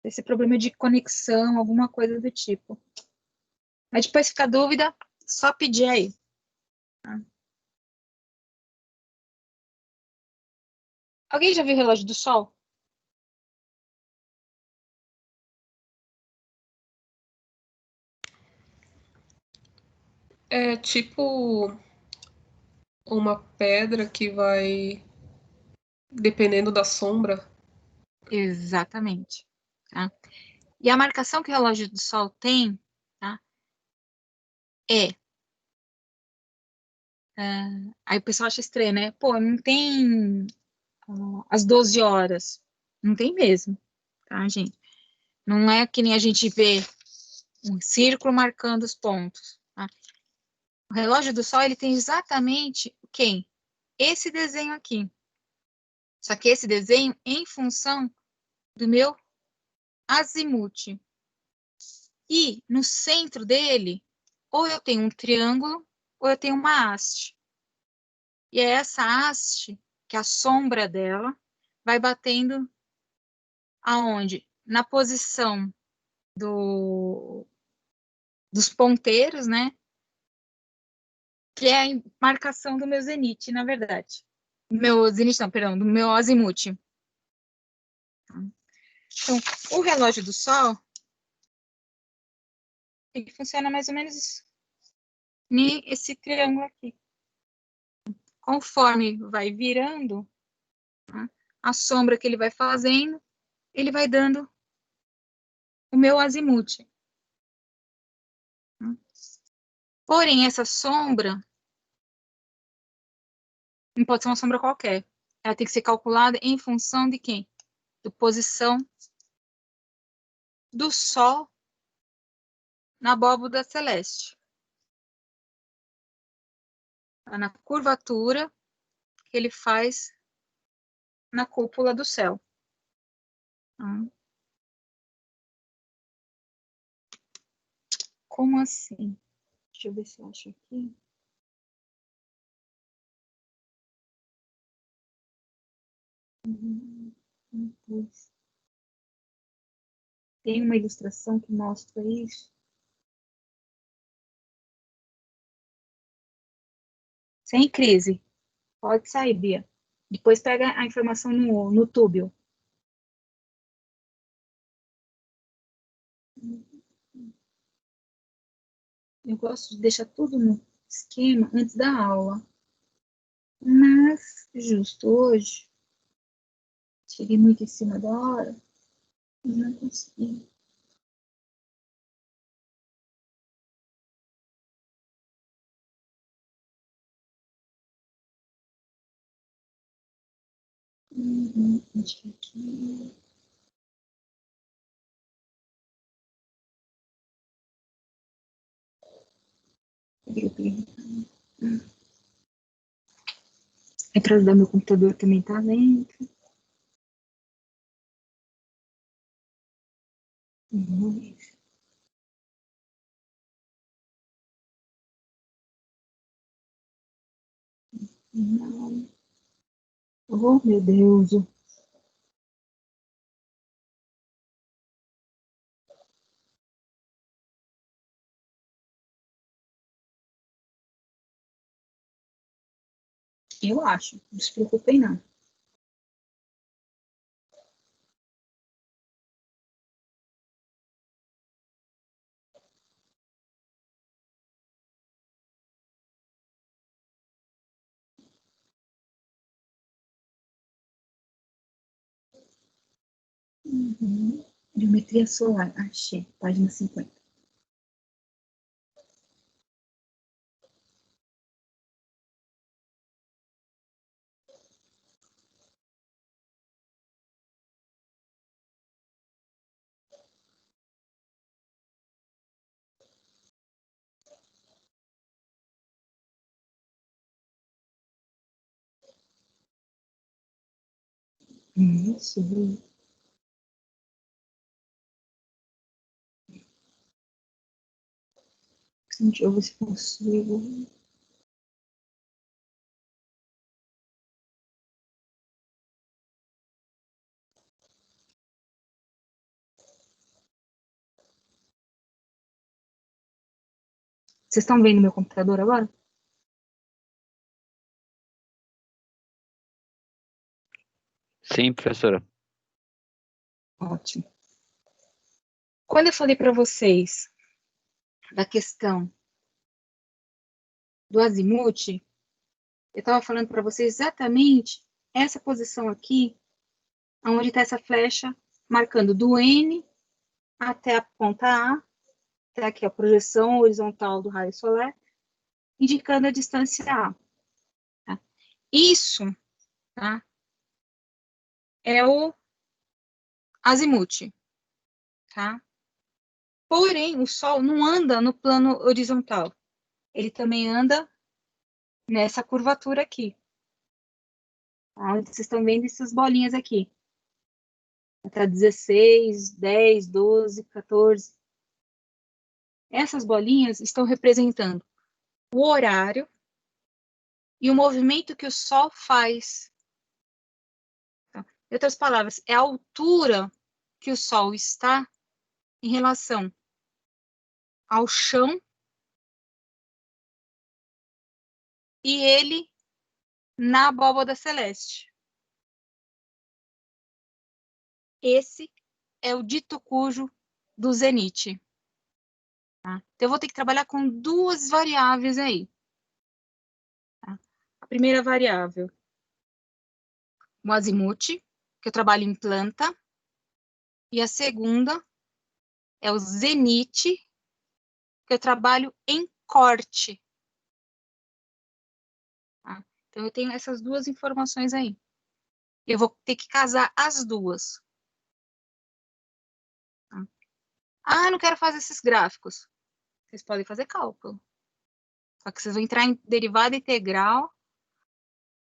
Esse problema de conexão, alguma coisa do tipo. Mas depois fica dúvida, só pedir aí. Alguém já viu o relógio do Sol? É tipo uma pedra que vai, dependendo da sombra. Exatamente. Tá? E a marcação que o relógio do Sol tem, tá? Aí o pessoal acha estranho, né? Pô, não tem às 12 horas. Não tem mesmo, tá, gente? Não é que nem a gente vê Um círculo marcando os pontos. Tá? O relógio do Sol, ele tem exatamente quem? Esse desenho aqui. Só que esse desenho em função do meu azimuth. E no centro dele, ou eu tenho um triângulo, ou eu tenho uma haste. E é essa haste, que a sombra dela vai batendo aonde? Na posição dos ponteiros, né? Que é a marcação do meu zenite, na verdade. Meu zenite, não, perdão, do meu azimuth. Então, o relógio do Sol, ele funciona mais ou menos nesse triângulo aqui. Conforme vai virando, tá? A sombra que ele vai fazendo, ele vai dando o meu azimuth. Porém, essa sombra não pode ser uma sombra qualquer. Ela tem que ser calculada em função de quem? Da posição do Sol na abóboda celeste. Na curvatura que ele faz na cúpula do céu. Como assim? Deixa eu ver se eu acho aqui. Tem uma ilustração que mostra isso. Sem crise. Pode sair, Bia. Depois pega a informação no túbio. Eu gosto de deixar tudo no esquema antes da aula. Mas, justo hoje, cheguei muito em cima da hora e não consegui. Acho que aqui. Peguei. A entrada do meu computador também tá lenta. Não. Oh, meu Deus. Eu acho. Não se preocupem, não. Geometria solar. Achei. Página 50. Isso. Deixa eu ver se consigo. Vocês estão vendo meu computador agora? Sim, professora. Ótimo. Quando eu falei para vocês da questão do azimuth, eu estava falando para vocês exatamente essa posição aqui, onde está essa flecha marcando do N até a ponta A, até aqui a projeção horizontal do raio solar, indicando a distância A. Tá? Isso, tá, é o azimuth, tá? Porém, o Sol não anda no plano horizontal. Ele também anda nessa curvatura aqui. Onde vocês estão vendo essas bolinhas aqui. Até 16, 10, 12, 14. Essas bolinhas estão representando o horário e o movimento que o Sol faz. Então, em outras palavras, é a altura que o Sol está em relação ao chão e ele na abóbada celeste. Esse é o dito cujo do zenite. Tá? Então, eu vou ter que trabalhar com duas variáveis aí. Tá? A primeira variável, o azimuth, que eu trabalho em planta. E a segunda é o zenite, que eu trabalho em corte. Tá? Então, eu tenho essas duas informações aí. Eu vou ter que casar as duas. Tá? Ah, não quero fazer esses gráficos. Vocês podem fazer cálculo. Só que vocês vão entrar em derivada integral,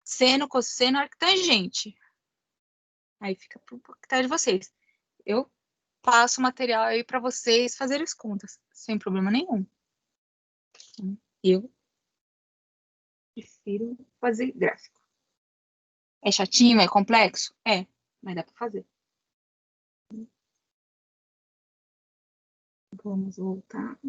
seno, cosseno, arctangente. Aí fica para o critério de vocês. Eu passo o material aí para vocês fazerem as contas, sem problema nenhum. Eu prefiro fazer gráfico. É chatinho, é complexo? É, mas dá para fazer. Vamos voltar.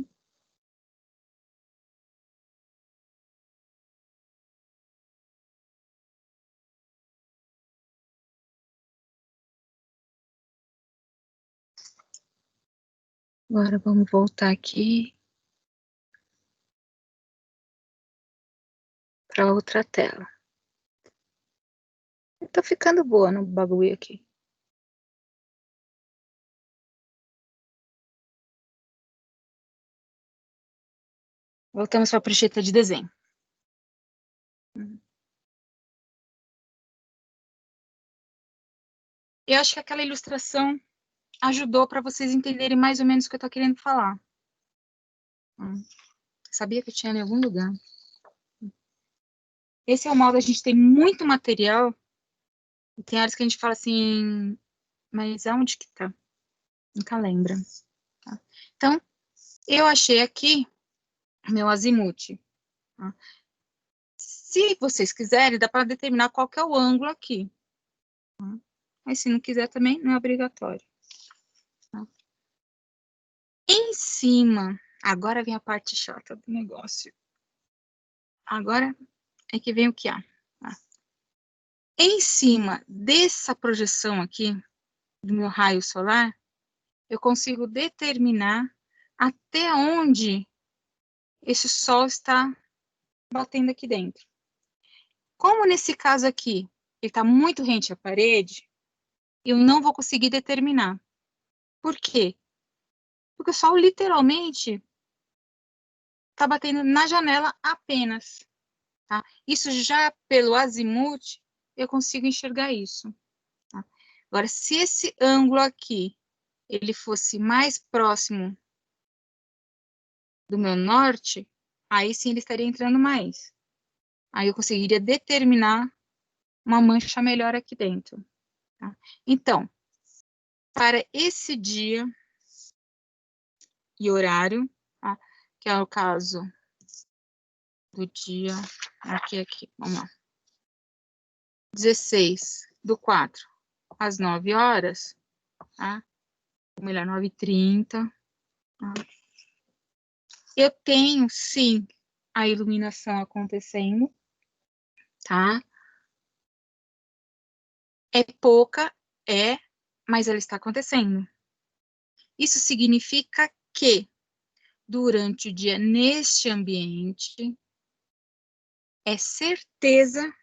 Agora vamos voltar aqui para outra tela. Tá ficando boa no bagulho aqui. Voltamos para a prancheta de desenho. Eu acho que aquela ilustração ajudou para vocês entenderem mais ou menos o que eu estou querendo falar. Sabia que eu tinha em algum lugar. Esse é o modo, a gente tem muito material, e tem áreas que a gente fala assim, mas aonde que tá? Nunca lembra. Tá? Então, eu achei aqui meu azimuth. Tá? Se vocês quiserem, dá para determinar qual que é o ângulo aqui. Tá? Mas se não quiser também, não é obrigatório. Tá? Em cima, agora vem a parte chata do negócio. Agora é que vem o que há. Tá? Em cima dessa projeção aqui, do meu raio solar, eu consigo determinar até onde esse sol está batendo aqui dentro. Como nesse caso aqui, ele está muito rente à parede, eu não vou conseguir determinar. Por quê? Porque o sol literalmente está batendo na janela apenas. Tá? Isso já pelo azimuth, eu consigo enxergar isso. Tá? Agora, se esse ângulo aqui, ele fosse mais próximo do meu norte, aí sim ele estaria entrando mais. Aí eu conseguiria determinar uma mancha melhor aqui dentro. Tá? Então, para esse dia e horário, tá? Que é o caso do dia, aqui, vamos lá. 16/4 às 9 horas, tá? Ou melhor, 9h30. Tá? Eu tenho, sim, a iluminação acontecendo, tá? É pouca, mas ela está acontecendo. Isso significa que, durante o dia, neste ambiente, é certeza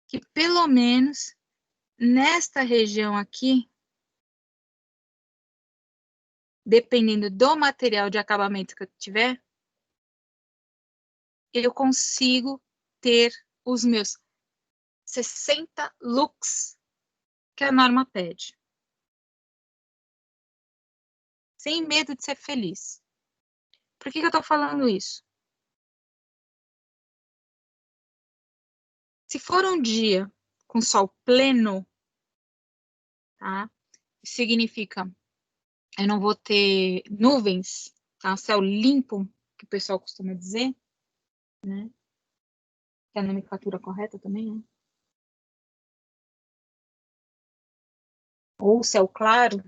que, pelo menos, nesta região aqui, dependendo do material de acabamento que eu tiver, eu consigo ter os meus 60 lux que a norma pede. sem medo de ser feliz. Por que eu estou falando isso? Se for um dia com sol pleno, tá? Significa eu não vou ter nuvens, tá? Céu limpo, que o pessoal costuma dizer, né? Que é a nomenclatura correta também, né? Ou céu claro,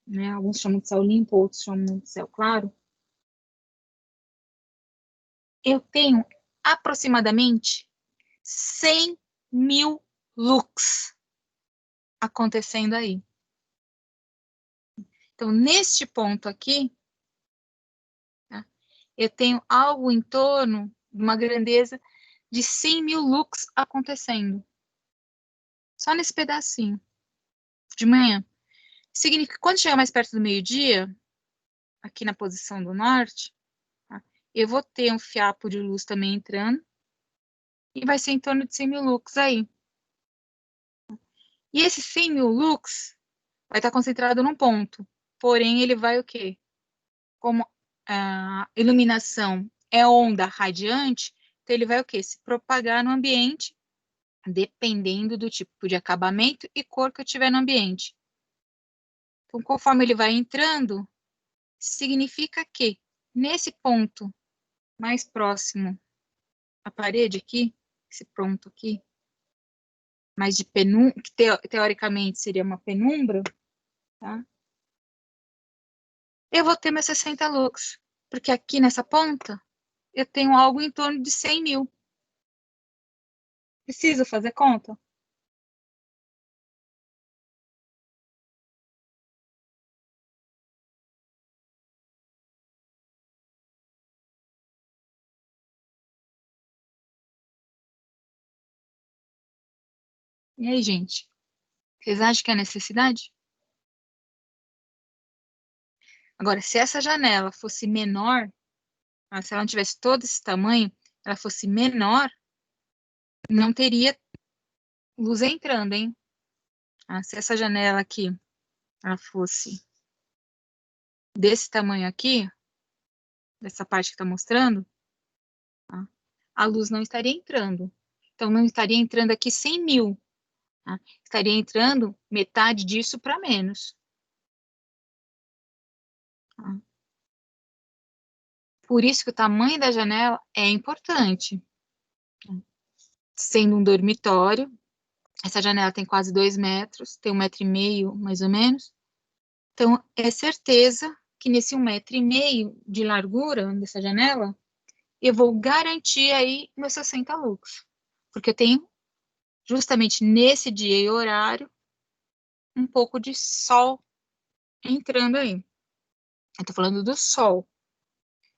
né? Alguns chamam de céu limpo, outros chamam de céu claro. Eu tenho aproximadamente 100 mil lux acontecendo aí. Então, neste ponto aqui, tá? Eu tenho algo em torno de uma grandeza de 100 mil lux acontecendo. Só nesse pedacinho de manhã. Significa que quando chegar mais perto do meio-dia, aqui na posição do norte, tá? Eu vou ter um fiapo de luz também entrando, e vai ser em torno de 100 mil lux aí. E esse 100 mil lux vai estar concentrado num ponto, porém ele vai o quê? Como a iluminação é onda radiante, então ele vai o quê? Se propagar no ambiente, dependendo do tipo de acabamento e cor que eu tiver no ambiente. Então, conforme ele vai entrando, significa que nesse ponto mais próximo à parede aqui, esse ponto aqui, mais de penumbra, que teoricamente seria uma penumbra, tá? Eu vou ter meus 60 lux, porque aqui nessa ponta eu tenho algo em torno de 100 mil. Preciso fazer conta? E aí, gente? Vocês acham que é necessidade? Agora, se essa janela fosse menor, se ela não tivesse todo esse tamanho, ela fosse menor, não teria luz entrando, hein? Se essa janela aqui, ela fosse desse tamanho aqui, dessa parte que está mostrando, tá? A luz não estaria entrando. Então, não estaria entrando aqui 100 mil. Tá? Estaria entrando metade disso para menos. Tá? Por isso que o tamanho da janela é importante. Sendo um dormitório, essa janela tem quase 2 metros, tem 1,5 metro, mais ou menos. Então, é certeza que nesse 1,5 metro de largura dessa janela, eu vou garantir aí meus 60 lux. Porque eu tenho, justamente nesse dia e horário, um pouco de sol entrando aí. Eu tô falando do sol.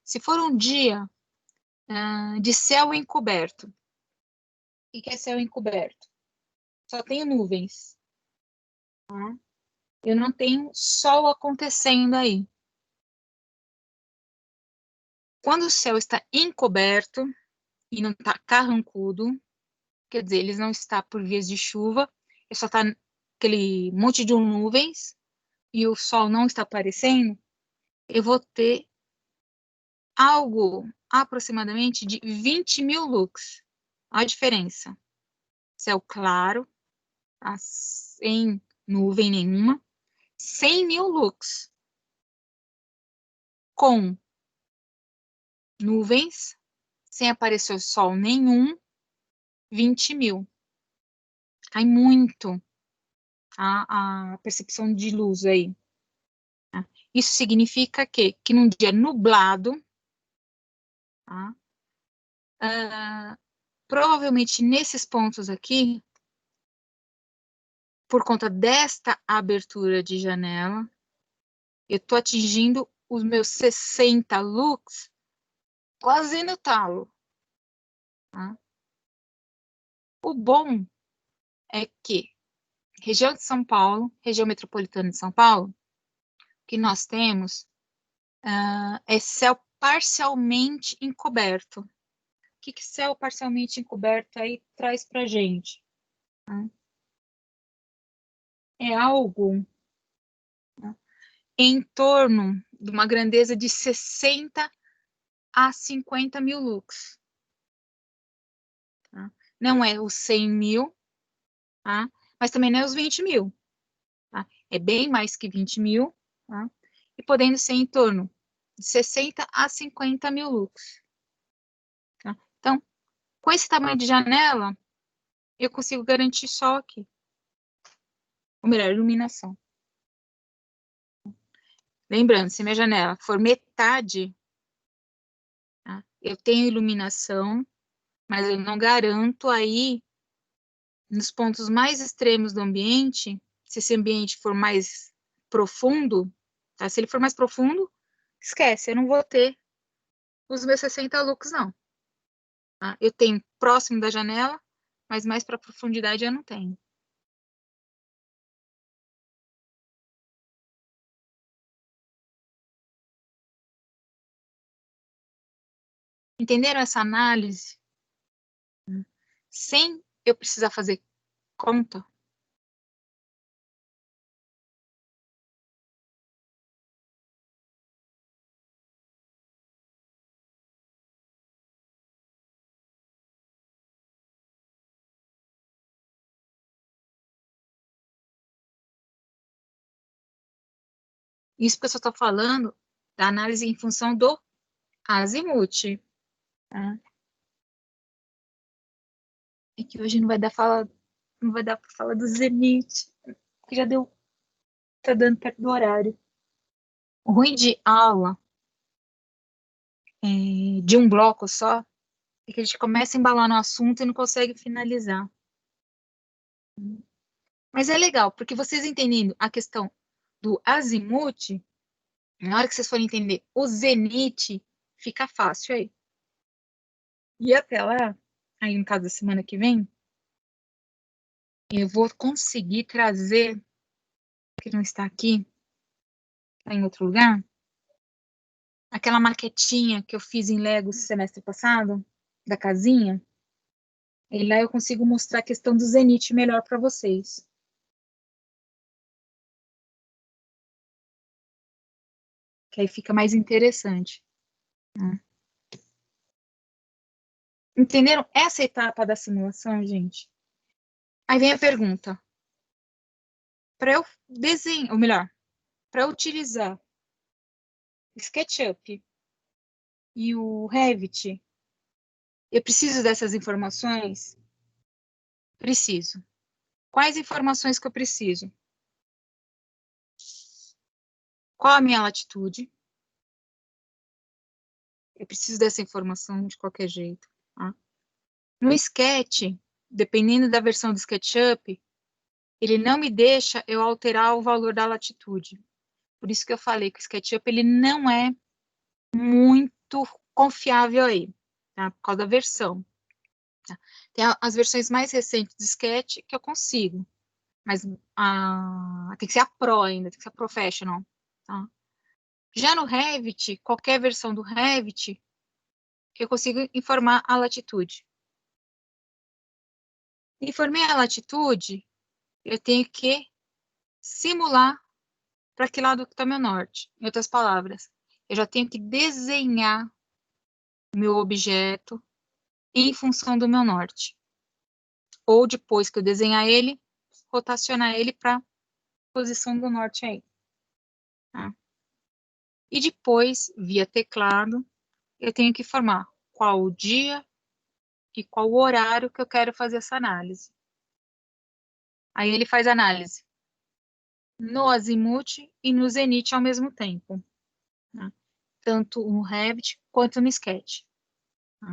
Se for um dia de céu encoberto, o que é céu encoberto? Só tenho nuvens. Tá? Eu não tenho sol acontecendo aí. Quando o céu está encoberto e não está carrancudo, quer dizer, ele não está por vias de chuva, ele só está aquele monte de nuvens e o sol não está aparecendo, eu vou ter algo aproximadamente de 20 mil lux. Olha a diferença. Céu claro, tá? Sem nuvem nenhuma, 100 mil lux. Com nuvens, sem aparecer sol nenhum, 20 mil. Cai muito a percepção de luz aí. Tá? Isso significa que num dia nublado, tá? Provavelmente nesses pontos aqui, por conta desta abertura de janela, eu estou atingindo os meus 60 lux quase no talo. Tá? O bom é que região de São Paulo, região metropolitana de São Paulo, que nós temos é céu parcialmente encoberto. O que céu parcialmente encoberto aí traz para a gente? Tá? É algo, tá? em torno de uma grandeza de 60 a 50 mil lux. Tá? Não é os 100 mil, tá? Mas também não é os 20 mil. Tá? É bem mais que 20 mil, tá? E podendo ser em torno de 60 a 50 mil lux. Tá? Então, com esse tamanho de janela, eu consigo garantir sol aqui. Ou melhor, iluminação. Lembrando, se minha janela for metade, tá? Eu tenho iluminação, mas eu não garanto aí, nos pontos mais extremos do ambiente, se esse ambiente for mais profundo, tá? Se ele for mais profundo, esquece, eu não vou ter os meus 60 lux, não. Tá? Eu tenho próximo da janela, mas mais para profundidade eu não tenho. Entenderam essa análise? Sem eu precisar fazer conta? Isso que eu só estou falando da análise em função do azimuth. Tá? É que hoje não vai dar fala, não vai dar para falar do zenith, que já deu, tá dando perto do horário. O ruim de aula de um bloco só é que a gente começa a embalar no assunto e não consegue finalizar. Mas é legal, porque vocês entendendo a questão do azimuth, na hora que vocês forem entender o zenith, fica fácil aí. E até lá, aí no caso da semana que vem, eu vou conseguir trazer, que não está aqui, está em outro lugar, aquela maquetinha que eu fiz em Lego semestre passado, da casinha, e lá eu consigo mostrar a questão do zenith melhor para vocês. Que aí fica mais interessante. Né? Entenderam essa etapa da simulação, gente? Aí vem a pergunta. Para eu desenhar, ou melhor, para eu utilizar o SketchUp e o Revit, eu preciso dessas informações? Preciso. Quais informações que eu preciso? Qual a minha latitude? Eu preciso dessa informação de qualquer jeito. Tá? No Sketch, dependendo da versão do SketchUp, ele não me deixa eu alterar o valor da latitude. Por isso que eu falei que o SketchUp ele não é muito confiável aí, tá? Por causa da versão. Tá? Tem as versões mais recentes do Sketch que eu consigo, mas tem que ser a Pro ainda, tem que ser a Professional. Tá? Já no Revit, qualquer versão do Revit, eu consigo informar a latitude. Informei a latitude, eu tenho que simular para que lado está meu norte. Em outras palavras, eu já tenho que desenhar o meu objeto em função do meu norte. Ou depois que eu desenhar ele, rotacionar ele para a posição do norte aí. Tá? E depois, via teclado, eu tenho que informar qual o dia e qual o horário que eu quero fazer essa análise. Aí ele faz análise no azimuth e no zenith ao mesmo tempo. Tá? Tanto no Revit quanto no Sketch. Tá?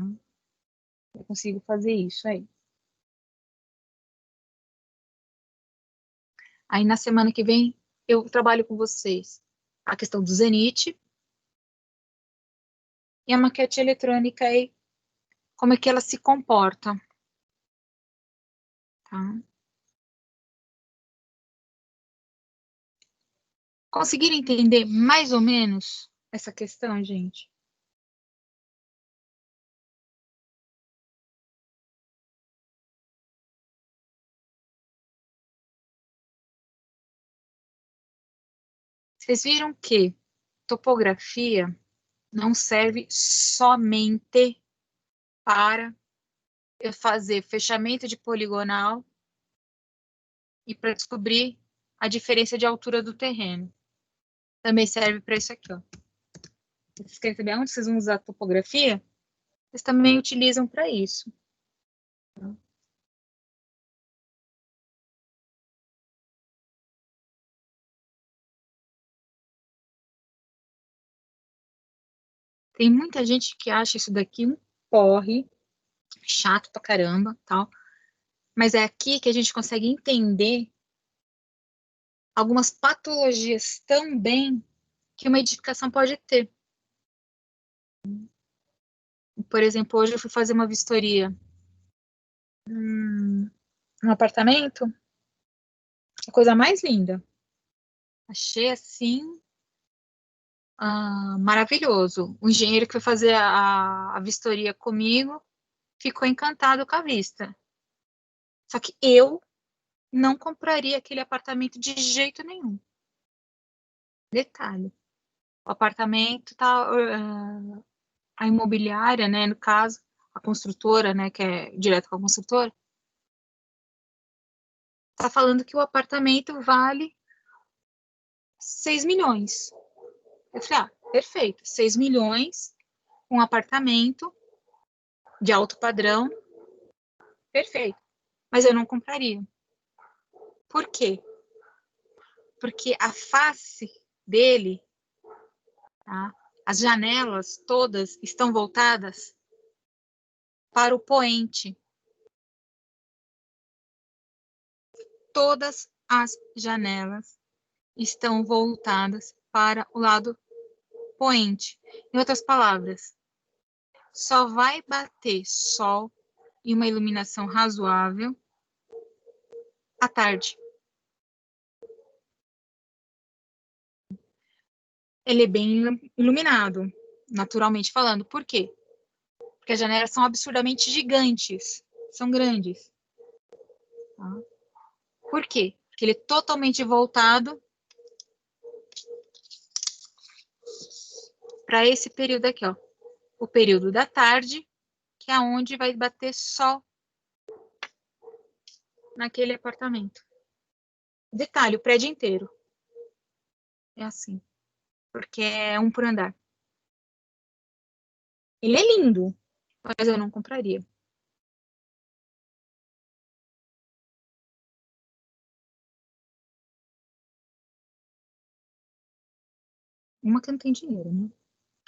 Eu consigo fazer isso aí. Aí na semana que vem eu trabalho com vocês a questão do zenith e a maquete eletrônica aí, como é que ela se comporta. Tá? Conseguiram entender mais ou menos essa questão, gente? Vocês viram que topografia não serve somente para eu fazer fechamento de poligonal e para descobrir a diferença de altura do terreno. Também serve para isso aqui, ó. Vocês querem saber onde vocês vão usar a topografia? Vocês também utilizam para isso. Tem muita gente que acha isso daqui um porre, chato pra caramba, tal. Mas é aqui que a gente consegue entender algumas patologias também que uma edificação pode ter. Por exemplo, hoje eu fui fazer uma vistoria num apartamento, a coisa mais linda. Achei assim maravilhoso. O engenheiro que foi fazer a vistoria comigo ficou encantado com a vista. Só que eu não compraria aquele apartamento de jeito nenhum. Detalhe, o apartamento tá, a imobiliária, né, no caso, a construtora, né, que é direto com a construtora, tá falando que o apartamento vale 6 milhões. Eu falei, perfeito, 6 milhões, um apartamento de alto padrão, perfeito. Mas eu não compraria. Por quê? Porque a face dele, tá? As janelas todas estão voltadas para o poente. Todas as janelas estão voltadas para o lado poente. Em outras palavras, só vai bater sol e uma iluminação razoável à tarde. Ele é bem iluminado, naturalmente falando. Por quê? Porque as janelas são absurdamente gigantes, são grandes. Tá? Por quê? Porque ele é totalmente voltado para esse período aqui, ó. O período da tarde, que é onde vai bater sol naquele apartamento. Detalhe, o prédio inteiro. É assim. Porque é um por andar. Ele é lindo, mas eu não compraria. Uma que não tem dinheiro, né?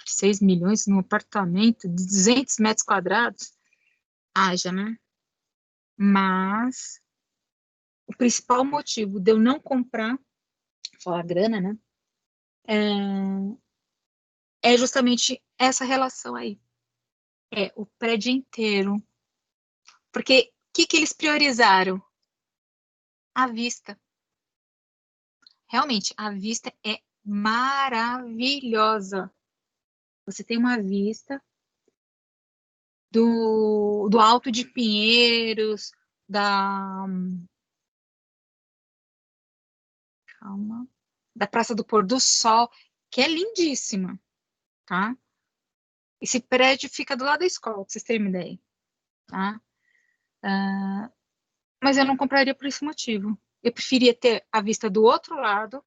6 milhões num apartamento de 200 metros quadrados. Haja, né? Mas o principal motivo de eu não comprar, falar grana, né? É justamente essa relação aí. É o prédio inteiro. Porque o que eles priorizaram? A vista. Realmente, a vista é maravilhosa. Você tem uma vista do Alto de Pinheiros, da Praça do Pôr do Sol, que é lindíssima, tá? Esse prédio fica do lado da escola, pra vocês terem uma ideia, tá? Mas eu não compraria por esse motivo. Eu preferia ter a vista do outro lado,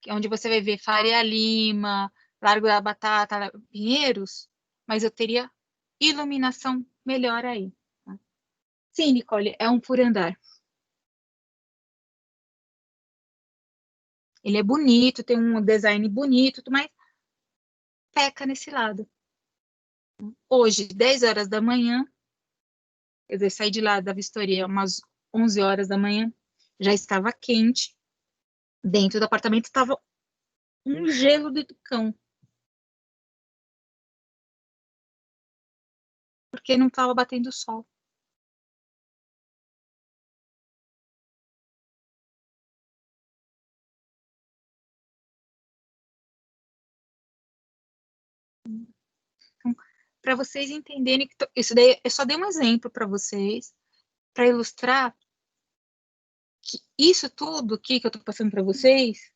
que é onde você vai ver Faria Lima, Largo da Batata, Pinheiros, mas eu teria iluminação melhor aí. Tá? Sim, Nicole, é um por andar. Ele é bonito, tem um design bonito, mas peca nesse lado. Hoje, 10 horas da manhã, eu saí de lá da vistoria umas 11 horas da manhã, já estava quente, dentro do apartamento estava um gelo do cão. Porque não estava batendo sol. Então, para vocês entenderem que isso daí eu só dei um exemplo para vocês, para ilustrar que isso tudo aqui que eu estou passando para vocês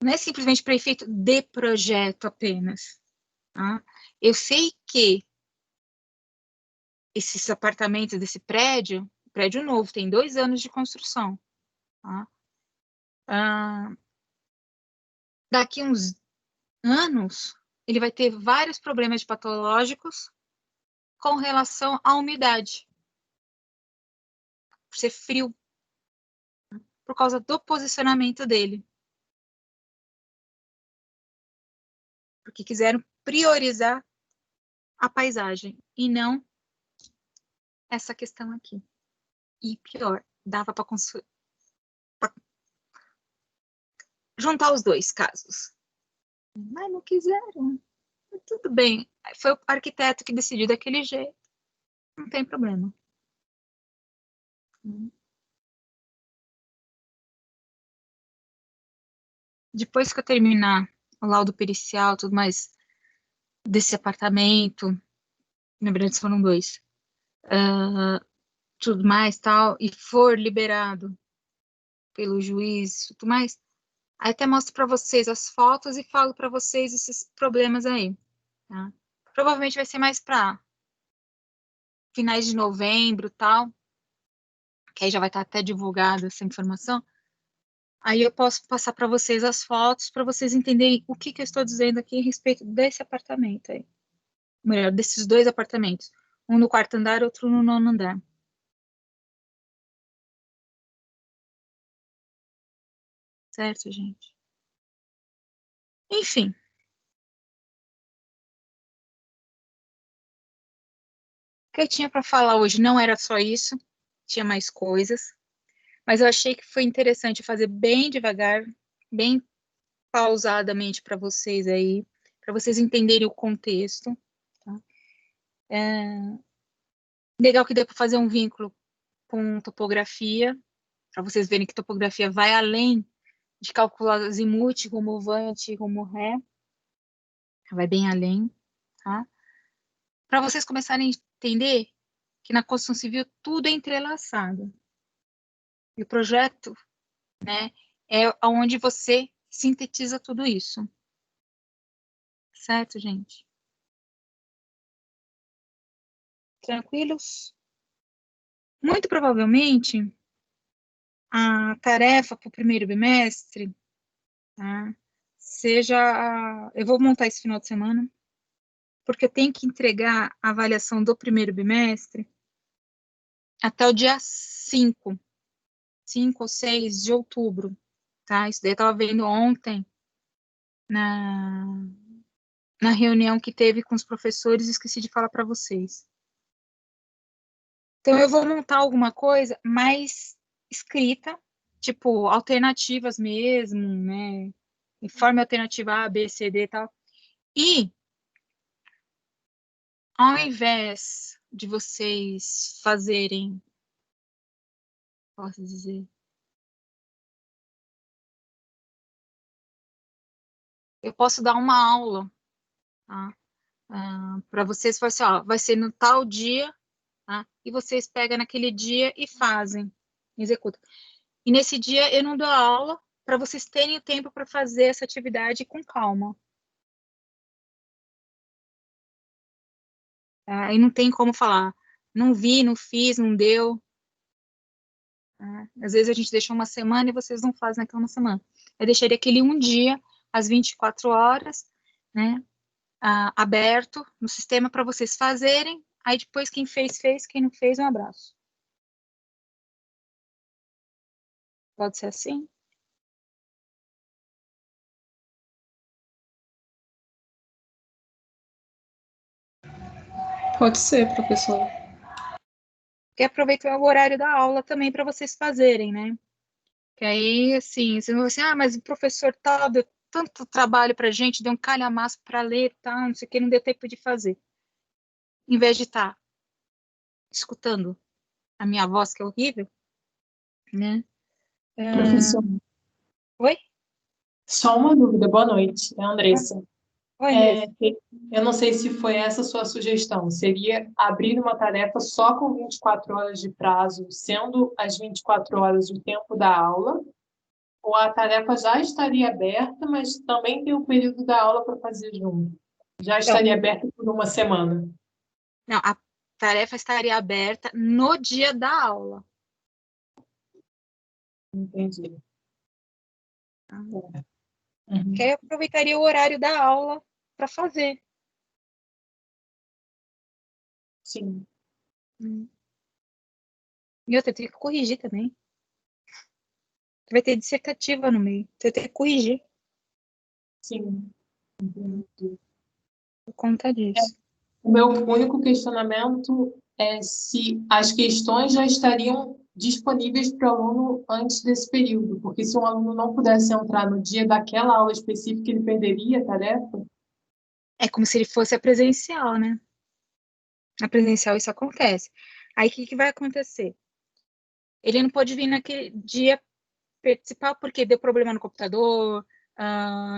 Não é simplesmente para efeito de projeto apenas. Tá? Eu sei que esses apartamentos desse prédio novo, tem 2 anos de construção. Tá? Daqui uns anos, ele vai ter vários problemas patológicos com relação à umidade. Por ser frio. Por causa do posicionamento dele. Porque quiseram priorizar a paisagem e não essa questão aqui. E pior, dava para juntar os dois casos. Mas não quiseram. Tudo bem. Foi o arquiteto que decidiu daquele jeito. Não tem problema. Depois que eu terminar o laudo pericial, tudo mais, desse apartamento, na verdade foram 2, tudo mais, tal, e for liberado pelo juiz, tudo mais, aí até mostro para vocês as fotos e falo para vocês esses problemas aí, tá? Provavelmente vai ser mais para finais de novembro, tal, que aí já vai estar até divulgada essa informação. Aí eu posso passar para vocês as fotos para vocês entenderem o que eu estou dizendo aqui a respeito desse apartamento aí. Melhor, desses 2 apartamentos. Um no 4º andar, outro no 9º andar. Certo, gente? Enfim. O que eu tinha para falar hoje não era só isso. Tinha mais coisas. Mas eu achei que foi interessante fazer bem devagar, bem pausadamente para vocês aí, para vocês entenderem o contexto. Tá? Legal que deu para fazer um vínculo com topografia, para vocês verem que topografia vai além de calcular azimuth, rumo vante, rumo ré. Vai bem além, tá? Para vocês começarem a entender que na construção civil tudo é entrelaçado. E o projeto, né, é onde você sintetiza tudo isso. Certo, gente? Tranquilos? Muito provavelmente, a tarefa para o primeiro bimestre, tá, seja... Eu vou montar esse final de semana, porque eu tenho que entregar a avaliação do primeiro bimestre até o dia 5 ou 6 de outubro, tá? Isso daí eu estava vendo ontem na reunião que teve com os professores, esqueci de falar para vocês. Então, eu vou montar alguma coisa mais escrita, tipo, alternativas mesmo, né? Informe alternativa A, B, C, D e tal. E, ao invés de vocês fazerem, posso dizer, eu posso dar uma aula, tá? Para vocês, assim, ó, vai ser no tal dia, tá? E vocês pegam naquele dia e fazem, executam. E nesse dia eu não dou aula para vocês terem o tempo para fazer essa atividade com calma. Tá? E não tem como falar, não vi, não fiz, não deu. Tá? Às vezes a gente deixa uma semana e vocês não fazem naquela uma semana. Eu deixaria aquele um dia, às 24 horas, né, aberto no sistema para vocês fazerem. Aí depois quem fez, fez. Quem não fez, um abraço. Pode ser assim? Pode ser, professor. Porque aproveitar o horário da aula também para vocês fazerem, né? Que aí, assim, você não vai assim, mas o professor tal deu tanto trabalho pra gente, deu um calhamaço para ler, tal, não sei o que, não deu tempo de fazer. Em vez de estar escutando a minha voz, que é horrível, né? Professor, Oi? só uma dúvida. Boa noite, é a Andressa. Oi, Andressa. Eu não sei se foi essa a sua sugestão. Seria abrir uma tarefa só com 24 horas de prazo, sendo as 24 horas o tempo da aula, ou a tarefa já estaria aberta, mas também tem o período da aula para fazer junto. Já estaria aberta por uma semana. Não, a tarefa estaria aberta no dia da aula. Entendi. Que aí eu aproveitaria o horário da aula para fazer. Sim. E outra, eu tenho que corrigir também. Vai ter dissertativa no meio. Então eu tenho que corrigir Sim. Entendi. por conta disso. O meu único questionamento é se as questões já estariam disponíveis para o aluno antes desse período, porque se um aluno não pudesse entrar no dia daquela aula específica, ele perderia a tarefa? É como se ele fosse a presencial, né? Na presencial isso acontece. Aí o que vai acontecer? Ele não pode vir naquele dia participar porque deu problema no computador,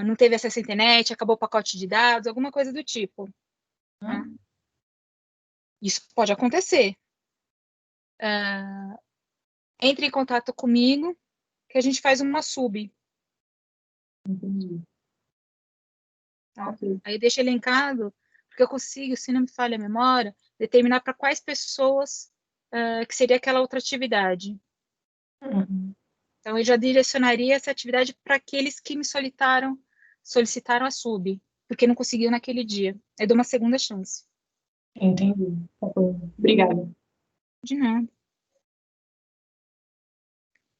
não teve acesso à internet, acabou o pacote de dados, alguma coisa do tipo. Tá? Isso pode acontecer. Entre em contato comigo, que a gente faz uma sub. Entendi. Tá? Ok. Aí deixa elencado, porque eu consigo, se não me falha a memória, determinar para quais pessoas que seria aquela outra atividade. Então, eu já direcionaria essa atividade para aqueles que me solicitaram a sub, porque não conseguiu naquele dia. Eu dou uma segunda chance. Entendi. Tá bom. Obrigada. De nada.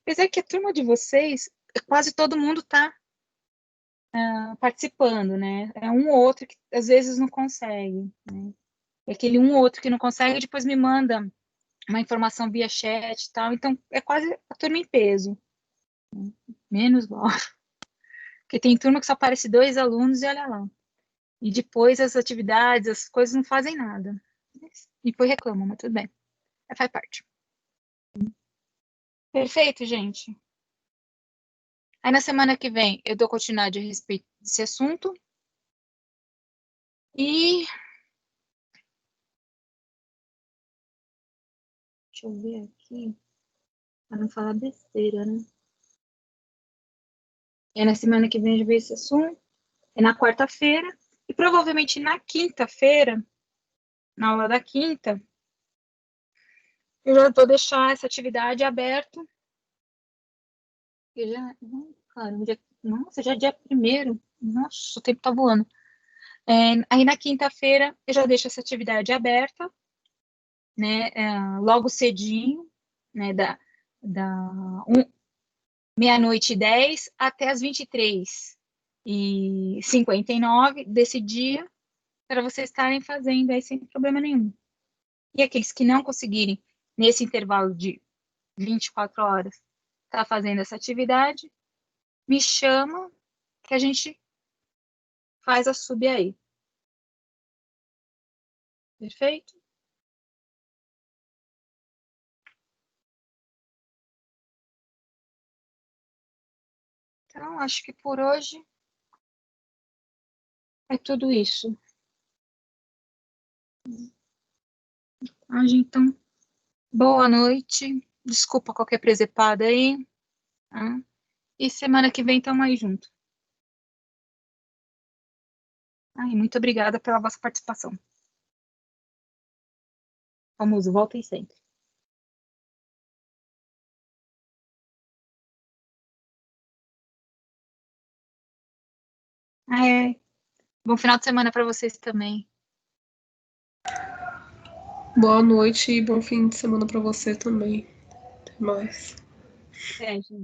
Apesar que a turma de vocês, quase todo mundo está participando, né? É um ou outro que às vezes não consegue, né? E aquele um ou outro que não consegue, depois me manda uma informação via chat e tal. Então, é quase a turma em peso. Menos mal. Porque tem turma que só aparece 2 alunos e olha lá. E depois as atividades, as coisas não fazem nada. E depois reclamam, mas tudo bem. Faz parte. Perfeito, gente. Aí na semana que vem eu dou continuidade a respeito desse assunto. E deixa eu ver aqui, para não falar besteira, né? É na semana que vem eu vejo esse assunto. É na quarta-feira. E provavelmente na quinta-feira, na aula da quinta, eu já vou deixar essa atividade aberta. Cara, nossa, já é dia 1º. Nossa, o tempo tá voando. Aí na quinta-feira eu já deixo essa atividade aberta, né? Logo cedinho, né? Da 00:10 até as 23:59 desse dia, para vocês estarem fazendo aí sem problema nenhum. E aqueles que não conseguirem, nesse intervalo de 24 horas, estar fazendo essa atividade, me chama que a gente faz a sub aí. Perfeito? Então, acho que por hoje é tudo isso. Então, boa noite. Desculpa qualquer presepada aí. Tá? E semana que vem estamos aí junto. Muito obrigada pela vossa participação. Famoso, voltem sempre. Bom final de semana para vocês também. Boa noite e bom fim de semana para você também. Até mais. Gente.